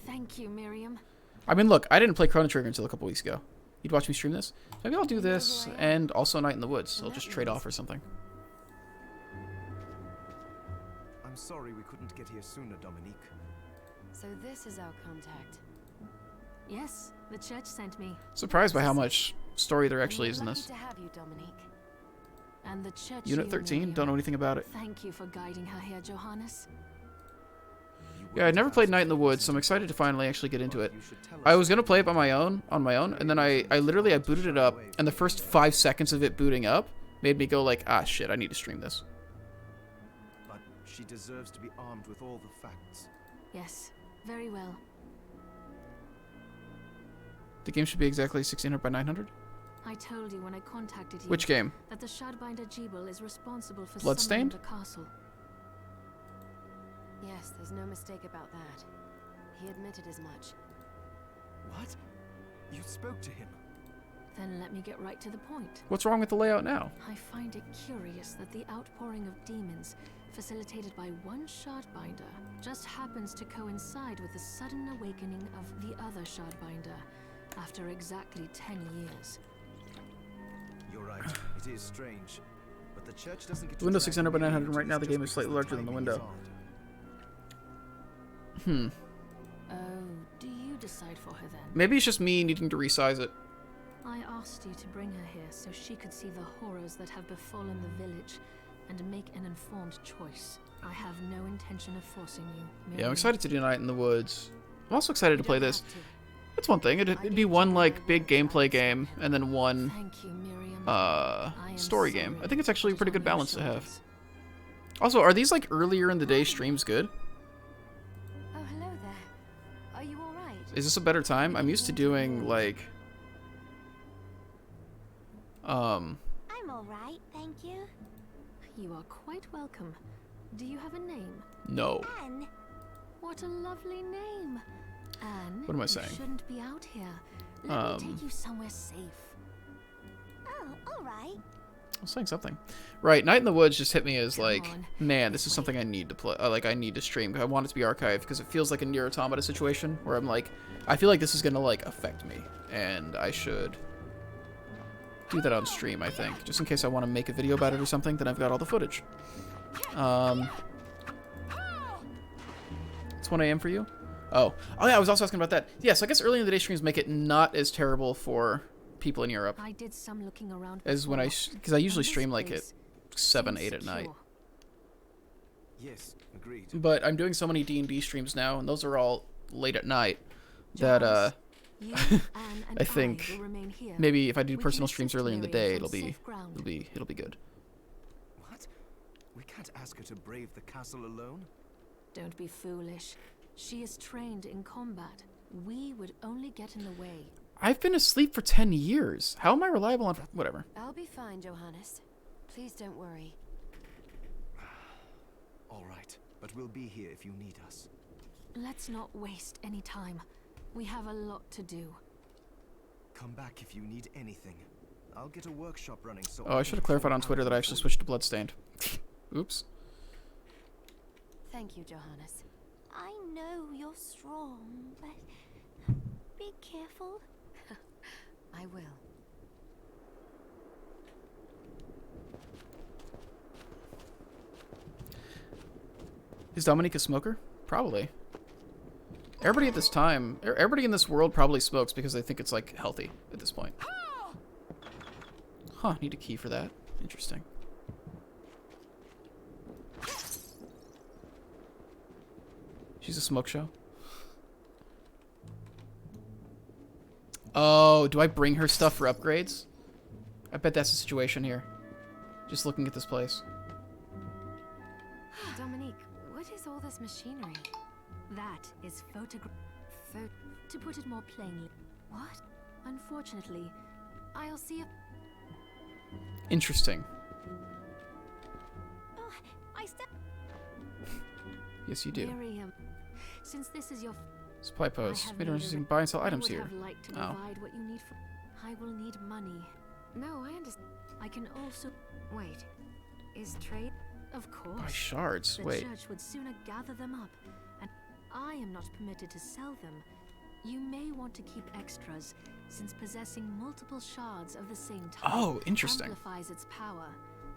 C: thank you, Miriam.
A: I mean, look, I didn't play Chrono Trigger until a couple weeks ago. You'd watch me stream this? Maybe I'll do this and also Night in the Woods. I'll just trade off or something.
D: I'm sorry we couldn't get here sooner, Dominique.
C: So this is our contact.
E: Yes, the church sent me.
A: Surprised by how much story there actually is in
C: Lucky
A: this.
C: to have you, Dominique.
E: And the church.
A: Unit
E: you,
A: 13,
E: Miriam.
A: don't know anything about it.
E: Thank you for guiding her here, Johannes.
A: Yeah, I'd never played Night in the Woods, so I'm excited to finally actually get into it. I was gonna play it on my own, and then I literally booted it up, and the first 5 seconds of it booting up made me go like, ah shit, I need to stream this.
D: But she deserves to be armed with all the facts.
E: Yes, very well.
A: The game should be exactly 1600 by 900.
E: I told you when I contacted you.
A: Which game?
E: That the Shardbinder Jeeble is responsible for
A: Bloodstained?
E: summoning the castle.
C: Yes, there's no mistake about that. He admitted as much.
D: What? You spoke to him?
E: Then let me get right to the point.
A: What's wrong with the layout now?
E: I find it curious that the outpouring of demons, facilitated by one Shardbinder, just happens to coincide with the sudden awakening of the other Shardbinder, after exactly 10 years.
D: You're right. It is strange. But the church doesn't get
A: The Windows
D: to
A: 600 by
D: drag
A: 900,
D: you
A: right now the
D: just
A: game is
D: because
A: slightly
D: the
A: larger than the
D: timing
A: window.
D: is odd.
E: Oh, do you decide for her then?
A: Maybe it's just me needing to resize it.
E: I asked you to bring her here so she could see the horrors that have befallen the village and make an informed choice. I have no intention of forcing you.
A: Yeah, I'm
E: Miriam.
A: excited to do Night in the Woods. I'm also excited to
C: You
A: play
C: don't
A: this.
C: have to.
A: That's one thing. It'd be one like big gameplay game and then one
E: Thank you, Miriam. I am
A: story
E: sorry.
A: game. I think it's actually a pretty
E: Put
A: good
E: on your
A: balance to have.
E: shoulders.
A: Also, are these like earlier in the day streams good?
C: Oh, hello there. Are you alright?
A: Is this a better time? I'm used to doing like
F: I'm alright, thank you.
E: You are quite welcome. Do you have a name?
A: no.
F: Anne,
E: What a lovely name. Anne,
A: What am I
E: you
A: saying?
E: shouldn't be out here. Let me
A: Um,
E: take you somewhere safe.
F: oh, alright.
A: I was saying something. Right, Night in the Woods just hit me as like,
E: Come on.
A: man, this is something I need to play. Like, I need to stream. I want it to be archived because it feels like a Nier Automata situation where I'm like, I feel like this is gonna like affect me, and I should do that on stream. I think, just in case I want to make a video about it or something. Then I've got all the footage. It's 1 a.m. for you. Oh yeah, I was also asking about that. Yeah, so I guess early in the day streams make it not as terrible for people in Europe
E: I did some looking around
A: as when I,
E: before,
A: because I usually
E: and this
A: stream like at
E: place
A: 7,
E: seems
A: 8 at night.
E: secure.
D: Yes, agreed.
A: But I'm doing so many D&D streams now, and those are all late at night, that
E: You, Anne, and
A: I think
E: will remain here.
A: maybe if I do
E: We can
A: personal streams
E: assist
A: earlier in the
E: Miriam
A: day,
E: from
A: it'll be
E: safe ground.
A: it'll be good.
D: What? We can't ask her to brave the castle alone?
E: Don't be foolish. She is trained in combat. We would only get in the way.
A: I've been asleep for 10 years. How am I reliable on whatever?
C: I'll be fine, Johannes. Please don't worry.
D: All right, but we'll be here if you need us.
E: Let's not waste any time. We have a lot to do.
D: Come back if you need anything. I'll get a workshop running so
A: Oh, I should have clarified on Twitter that I actually switched to Bloodstained. Oops.
C: Thank you, Johannes.
F: I know you're strong, but be careful.
C: I will.
A: Is Dominique a smoker? Probably. Everybody at this time, everybody in this world probably smokes because they think it's like healthy at this point. Huh, need a key for that. Interesting. She's a smoke show. Oh, do I bring her stuff for upgrades? I bet that's the situation here. Just looking at this place.
C: Dominique, what is all this machinery?
E: That is to put it more plainly.
C: What?
E: Unfortunately,
C: I'll see if...
A: Interesting.
F: Oh, I step.
A: Yes, you do.
E: Miriam, since this is your
A: Supply post.
E: have
A: Made
E: made
A: interesting
E: a-
A: buy and sell
E: I
A: items
E: would
A: here.
E: have liked to
A: Oh.
E: provide what you need for. I will need money.
C: No, I understand.
E: I can also,
C: Wait. Is trade...
E: of course.
A: Buy shards.
E: The
A: Wait.
E: church would sooner gather them up, and I am not permitted to sell them. You may want to keep extras, since possessing multiple shards of the same type
A: Oh, interesting.
E: amplifies its power.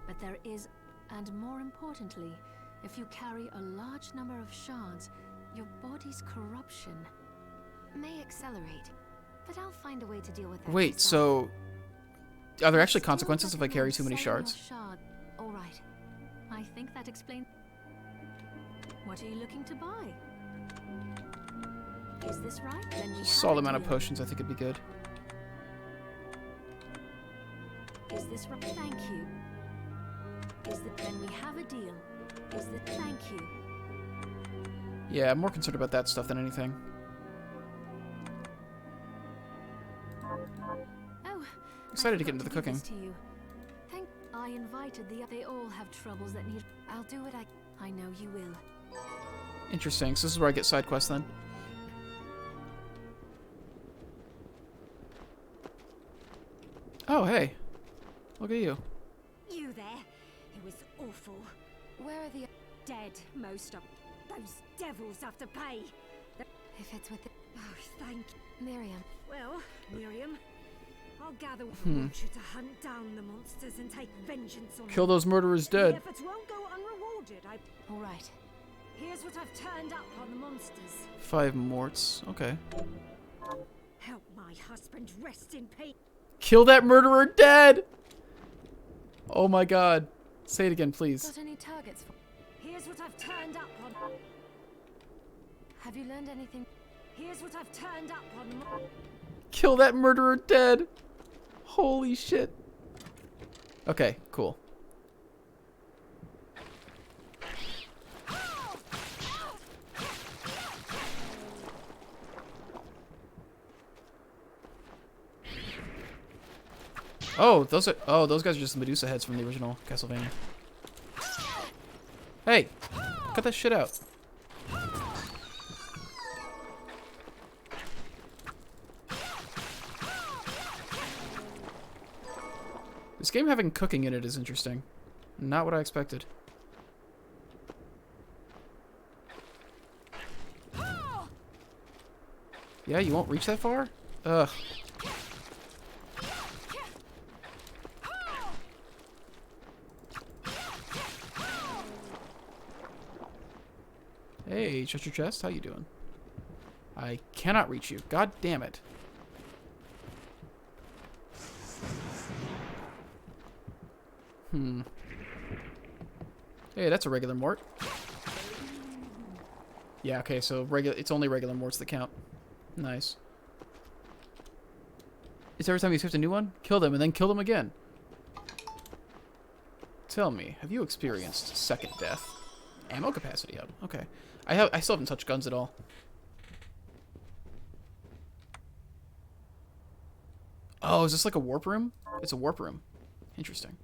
E: But there is, and more importantly, if you carry a large number of shards, your body's corruption.
C: may accelerate, but I'll find a way to deal with that.
A: Wait,
C: myself.
A: so are there actually
E: Still
A: consequences if I carry
E: recommend
A: too many
E: selling your
A: shards?
E: shard. All right. I think that explains. What are you looking to buy? Is this right? Then we have
A: Solid
E: a
A: amount of
E: deal.
A: potions, I think it'd be good.
E: Is this right? Thank you. Then we have a deal. Thank you.
A: Yeah, I'm more concerned about that stuff than anything.
E: Oh,
A: Excited to
E: I
A: get into the
E: forgot to
A: cooking.
E: give this to you. I invited the. They all have troubles that need.
C: I'll do what
E: I know you will.
A: Interesting. So this is where I get side quests then. Oh, hey. Look at you.
G: You there? It was awful.
C: Where are the...
G: Dead, most of those devils have to pay.
C: If it's with the...
G: Oh, thank
C: Miriam.
G: Well, Miriam, I'll gather.
A: Hmm.
G: I want you to hunt down the monsters and take vengeance on
A: Kill
G: them.
A: those murderers
G: The
A: dead.
G: efforts won't go unrewarded.
C: All right.
G: Here's what I've turned up on the monsters.
A: 5 morts. Okay.
G: Help my husband rest in peace.
A: Kill that murderer dead! Oh my god. Say it again, please.
C: Got any targets for...
G: Here's what I've turned up on.
C: Have you learned anything?
G: Here's what I've turned up on.
A: Kill that murderer dead! Holy shit. Okay, cool. Oh, those guys are just the Medusa heads from the original Castlevania. Hey, cut that shit out. This game having cooking in it is interesting. Not what I expected. Yeah, you won't reach that far? Ugh. Hey, shut your chest. How you doing? I cannot reach you. God damn it. Hey, that's a regular mort. Yeah, okay, so it's only regular morts that count. Nice. It's every time you swift a new one? Kill them and then kill them again. Tell me, have you experienced second death? Ammo capacity hub. Okay. I still haven't touched guns at all. Oh, is this like a warp room? It's a warp room. Interesting.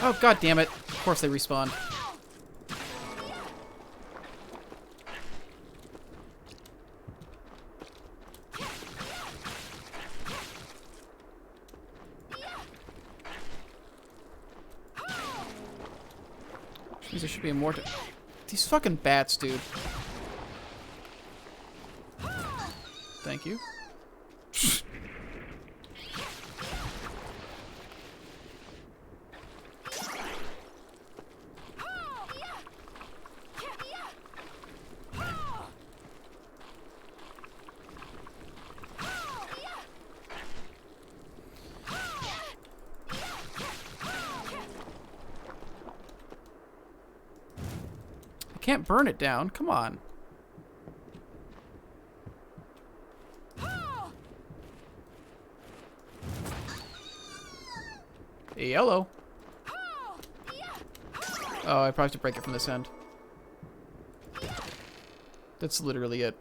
A: Oh, god damn it. Of course they respawn. Which means there should be a more... These fucking bats, dude. Thank you. I can't burn it down. Come on. Hey, hello. Oh, I probably have to break it from this end. That's literally it.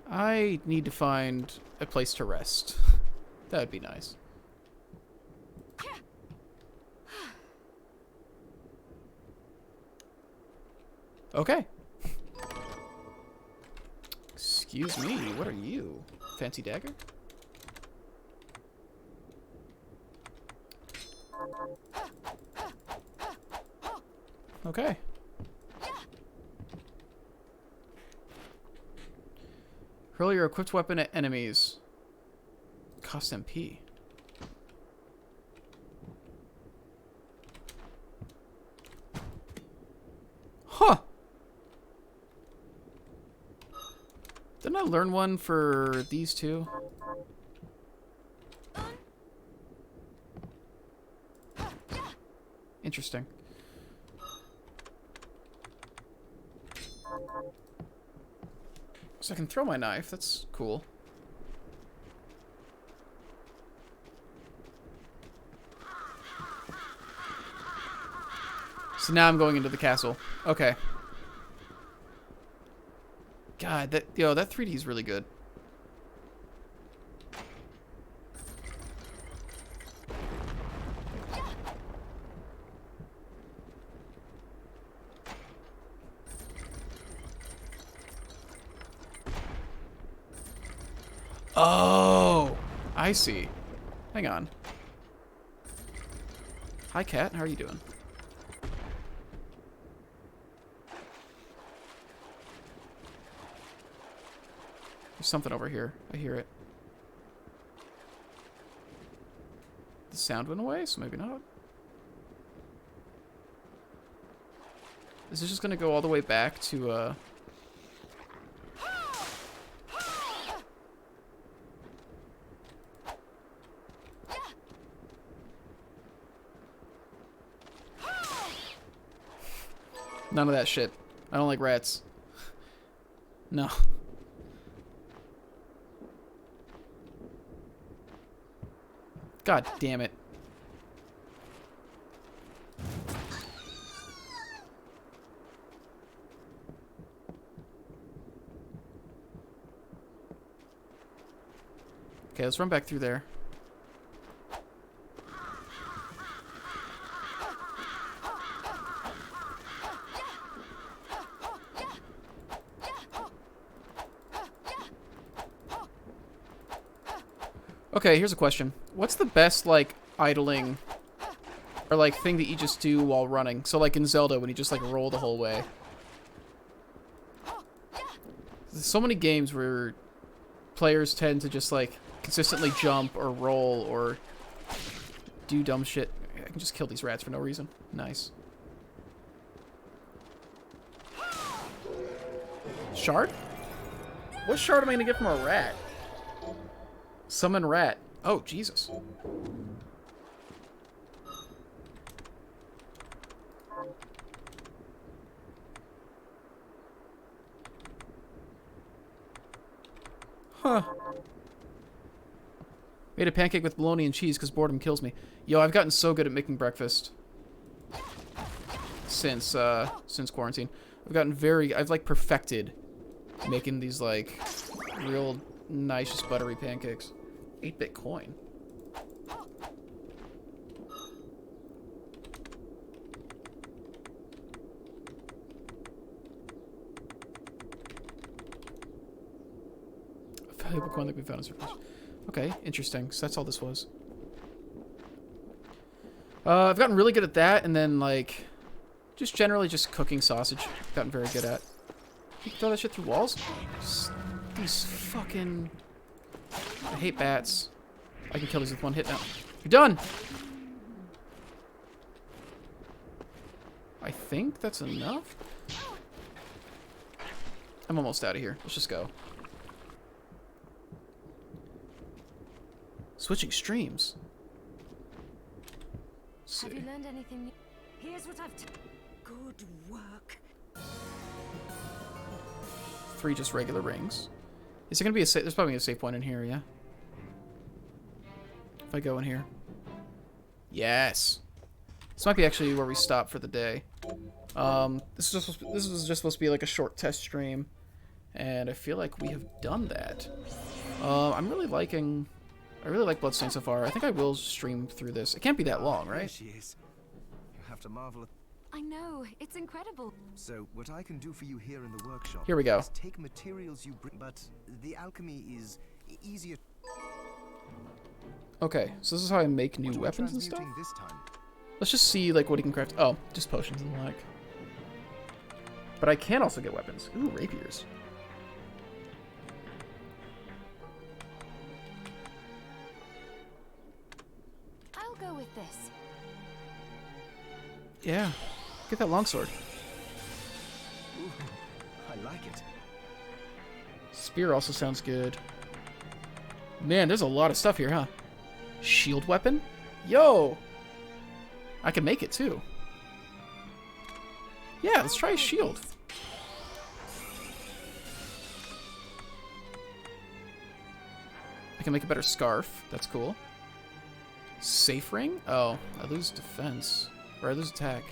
A: I need to find a place to rest. That would be nice. Okay. Excuse me, what are you? Fancy dagger? Okay. Hurl your equipped weapon at enemies. Cost MP. Huh! Didn't I learn one for these two? Interesting. So I can throw my knife. That's cool. So now I'm going into the castle. Okay. God, that 3D is really good. Oh, I see. Hang on. Hi, cat. How are you doing? There's something over here. I hear it. The sound went away, so maybe not. Is this just gonna go all the way back to, None of that shit. I don't like rats. No. God damn it. Okay, let's run back through there. Okay, here's a question. What's the best, like, idling or, like, thing that you just do while running? So, like, in Zelda, when you just, like, roll the whole way. There's so many games where players tend to just, like, consistently jump or roll or do dumb shit. I can just kill these rats for no reason. Nice. Shard? What shard am I gonna get from a rat? Summon rat. Oh, Jesus. Huh. Made a pancake with bologna and cheese because boredom kills me. Yo, I've gotten so good at making breakfast since quarantine. I've like perfected making these like real nice, just buttery pancakes. 8-bit coin. A valuable coin that we found in surface. Okay, interesting. So that's all this was. I've gotten really good at that, and then like just generally just cooking sausage. I've gotten very good at. You can throw that shit through walls? These fucking... I hate bats. I can kill these with one hit now. You're done! I think that's enough? I'm almost out of here. Let's just go. Switching streams. Let's see.
C: Have you learned anything new?
G: Here's what I've good work.
A: 3 just regular rings. Is there gonna be a safe? There's probably a save point in here, yeah. If I go in here. Yes. This might be actually where we stop for the day. This was just supposed to be like a short test stream, and I feel like we have done that. I really like Bloodstained so far. I think I will stream through this. It can't be that long,
D: There
A: right?
D: she is. You have to marvel at.
C: I know, it's incredible.
D: So, what I can do for you here in the workshop
A: Here we go.
D: is take materials you bring, but the alchemy is easier.
A: Okay, so this is how I make new
D: What are we
A: weapons and stuff?
D: transmuting this time?
A: Let's just see like what he can craft. Oh, just potions and the like. But I can also get weapons. Ooh, rapiers.
C: I'll go with this.
A: Yeah. Get that longsword.
D: Ooh, I like it.
A: Spear also sounds good. Man, there's a lot of stuff here, huh? Shield weapon? Yo! I can make it too. Yeah, let's try a shield. I can make a better scarf. That's cool. Safe ring? Oh, I lose defense. Or I lose attack.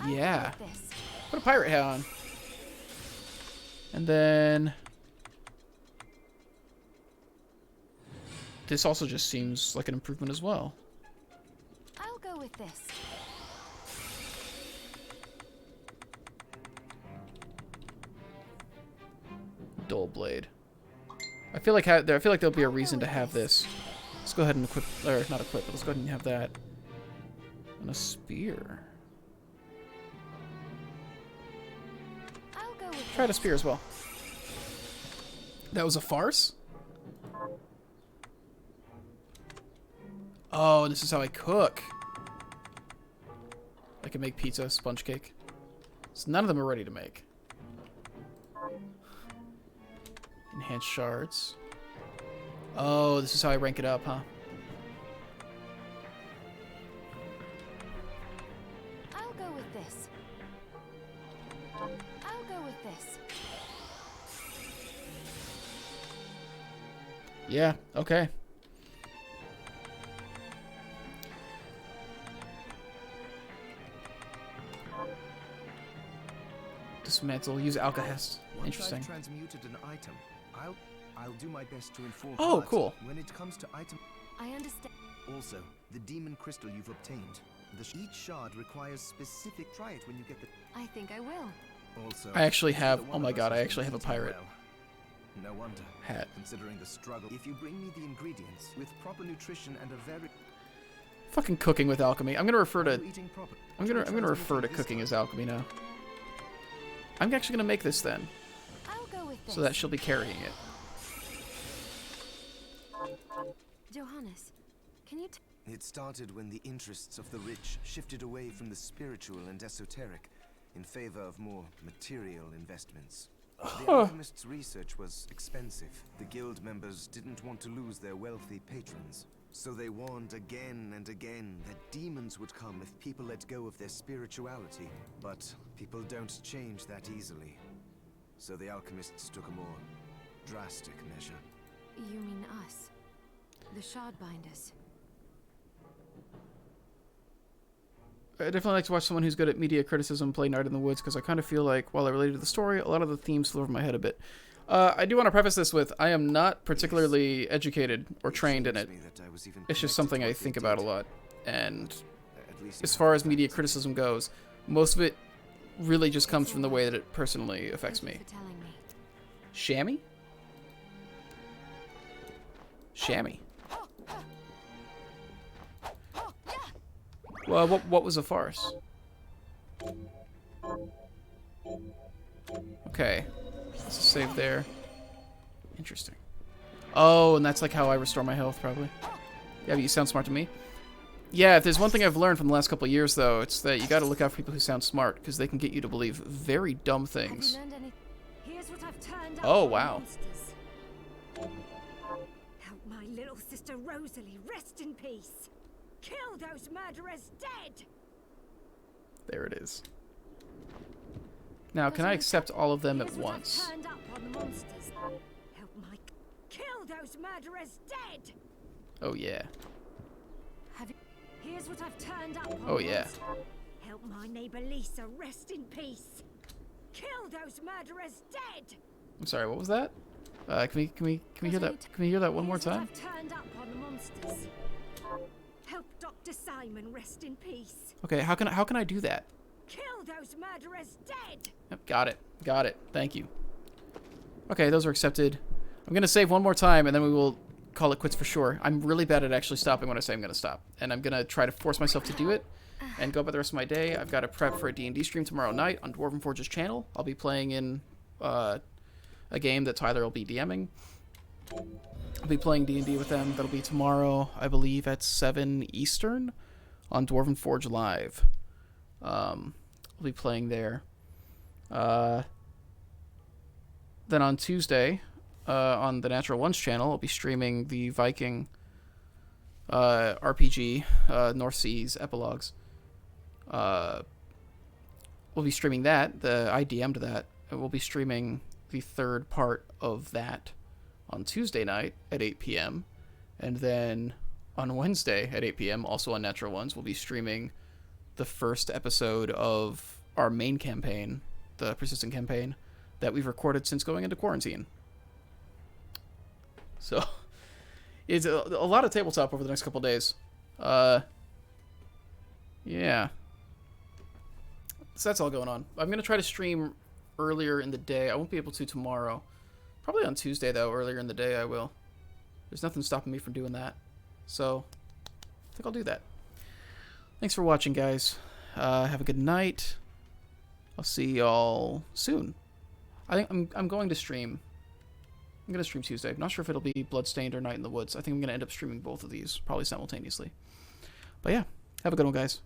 A: Yeah. Put a pirate hat on. And then... this also just seems like an improvement as well.
C: I'll go with this.
A: Dull blade. I feel like there'll be a reason to have this. Let's go ahead and equip, or not equip, but let's go ahead and have that. And a spear.
C: I'll go with
A: Try the spear as well. That was a farce? Oh, this is how I cook. I can make pizza, sponge cake. So none of them are ready to make. Enhanced shards. Oh, this is how I rank it up, huh?
C: I'll go with this. I'll go with this.
A: Yeah, okay. Dismantle, use alkahest.
D: Once
A: Interesting.
D: I've transmuted an item, I'll do my best to inform.
A: Oh,
D: but
A: cool.
D: When it comes to item,
C: I understand.
D: also the demon crystal you've obtained. Each shard requires specific. Try it when you get the.
C: I think I will.
D: Also,
A: I actually have.
D: neither
A: Oh
D: one
A: my
D: of us
A: god, I
D: has
A: actually
D: been
A: have a
D: eating
A: pirate
D: well. No wonder.
A: hat.
D: Considering the struggle, if you bring me the ingredients with proper nutrition and a very.
A: Fucking cooking with alchemy. I'm gonna refer
D: Are
A: to.
D: you eating proper?
A: I'm gonna
D: Transmuting
A: refer to
D: this
A: cooking
D: time.
A: as alchemy now. I'm actually gonna make this then,
C: I'll go with this.
A: so that she'll be carrying it.
C: Johannes, can you
D: It started when the interests of the rich shifted away from the spiritual and esoteric in favor of more material investments. The alchemist's research was expensive. The guild members didn't want to lose their wealthy patrons. So they warned again and again that demons would come if people let go of their spirituality. But people don't change that easily. So the alchemists took a more drastic measure.
C: You mean us? The Shardbinders.
A: I definitely like to watch someone who's good at media criticism play Night in the Woods, because I kind of feel like, while I related to the story, a lot of the themes flew over my head a bit. I do want to preface this with, I am not particularly educated or trained in it. It's just something I think about a lot. And as far as media criticism goes, most of it really just comes from the way that it personally affects me. Shammy? Shammy. Well, what was a farce? Okay. Let's save there. Interesting. Oh, and that's like how I restore my health, probably. Yeah, but you sound smart to me. Yeah, if there's one thing I've learned from the last couple of years, though, it's that you gotta look out for people who sound smart, because they can get you to believe very dumb things.
G: Here's what I've turned up
A: Oh,
G: on
A: wow.
G: monsters. Help my little sister Rosalie rest in peace. Kill those murderers dead.
A: There it is. Now, can I accept all of them at
G: Here's what I've
A: once?
G: turned up on the monsters. Help my kill those murderers dead.
A: Oh, yeah.
G: Here's what I've turned up on
A: Oh,
G: the
A: yeah.
G: monsters. Help my neighbor Lisa rest in peace. Kill those murderers dead.
A: I'm sorry, what was that? Can we hear that? Can we hear that one more
G: Here's what
A: time?
G: I've turned up on the monsters. Help Dr. Simon rest in peace.
A: Okay, how can I do that?
G: Kill those murderers dead.
A: Yep, got it. Got it. Thank you. Okay, those are accepted. I'm gonna save one more time, and then we will call it quits for sure. I'm really bad at actually stopping when I say I'm gonna stop, and I'm gonna try to force myself to do it and go about the rest of my day. I've got to prep for a D&D stream tomorrow night on Dwarven Forge's channel. I'll be playing in a game that Tyler will be DMing. I'll be playing D&D with them. That'll be tomorrow, I believe, at 7 Eastern on Dwarven Forge Live. I'll be playing there. Then on Tuesday, on the Natural Ones channel, I'll be streaming the Viking RPG, North Seas Epilogues. We'll be streaming that. I DM'd that. And we'll be streaming the third part of that on Tuesday night at 8 p.m. And then on Wednesday at 8 p.m., also on Natural Ones, we'll be streaming the first episode of our main campaign, the Persistent campaign, that we've recorded since going into quarantine. So, it's a lot of tabletop over the next couple days. Yeah. So that's all going on. I'm going to try to stream earlier in the day. I won't be able to tomorrow. Probably on Tuesday, though. Earlier in the day, I will. There's nothing stopping me from doing that. So, I think I'll do that. Thanks for watching, guys. Have a good night. I'll see y'all soon. I think I'm going to stream. I'm going to stream Tuesday. I'm not sure if it'll be Bloodstained or Night in the Woods. I think I'm going to end up streaming both of these, probably simultaneously. But yeah, have a good one, guys.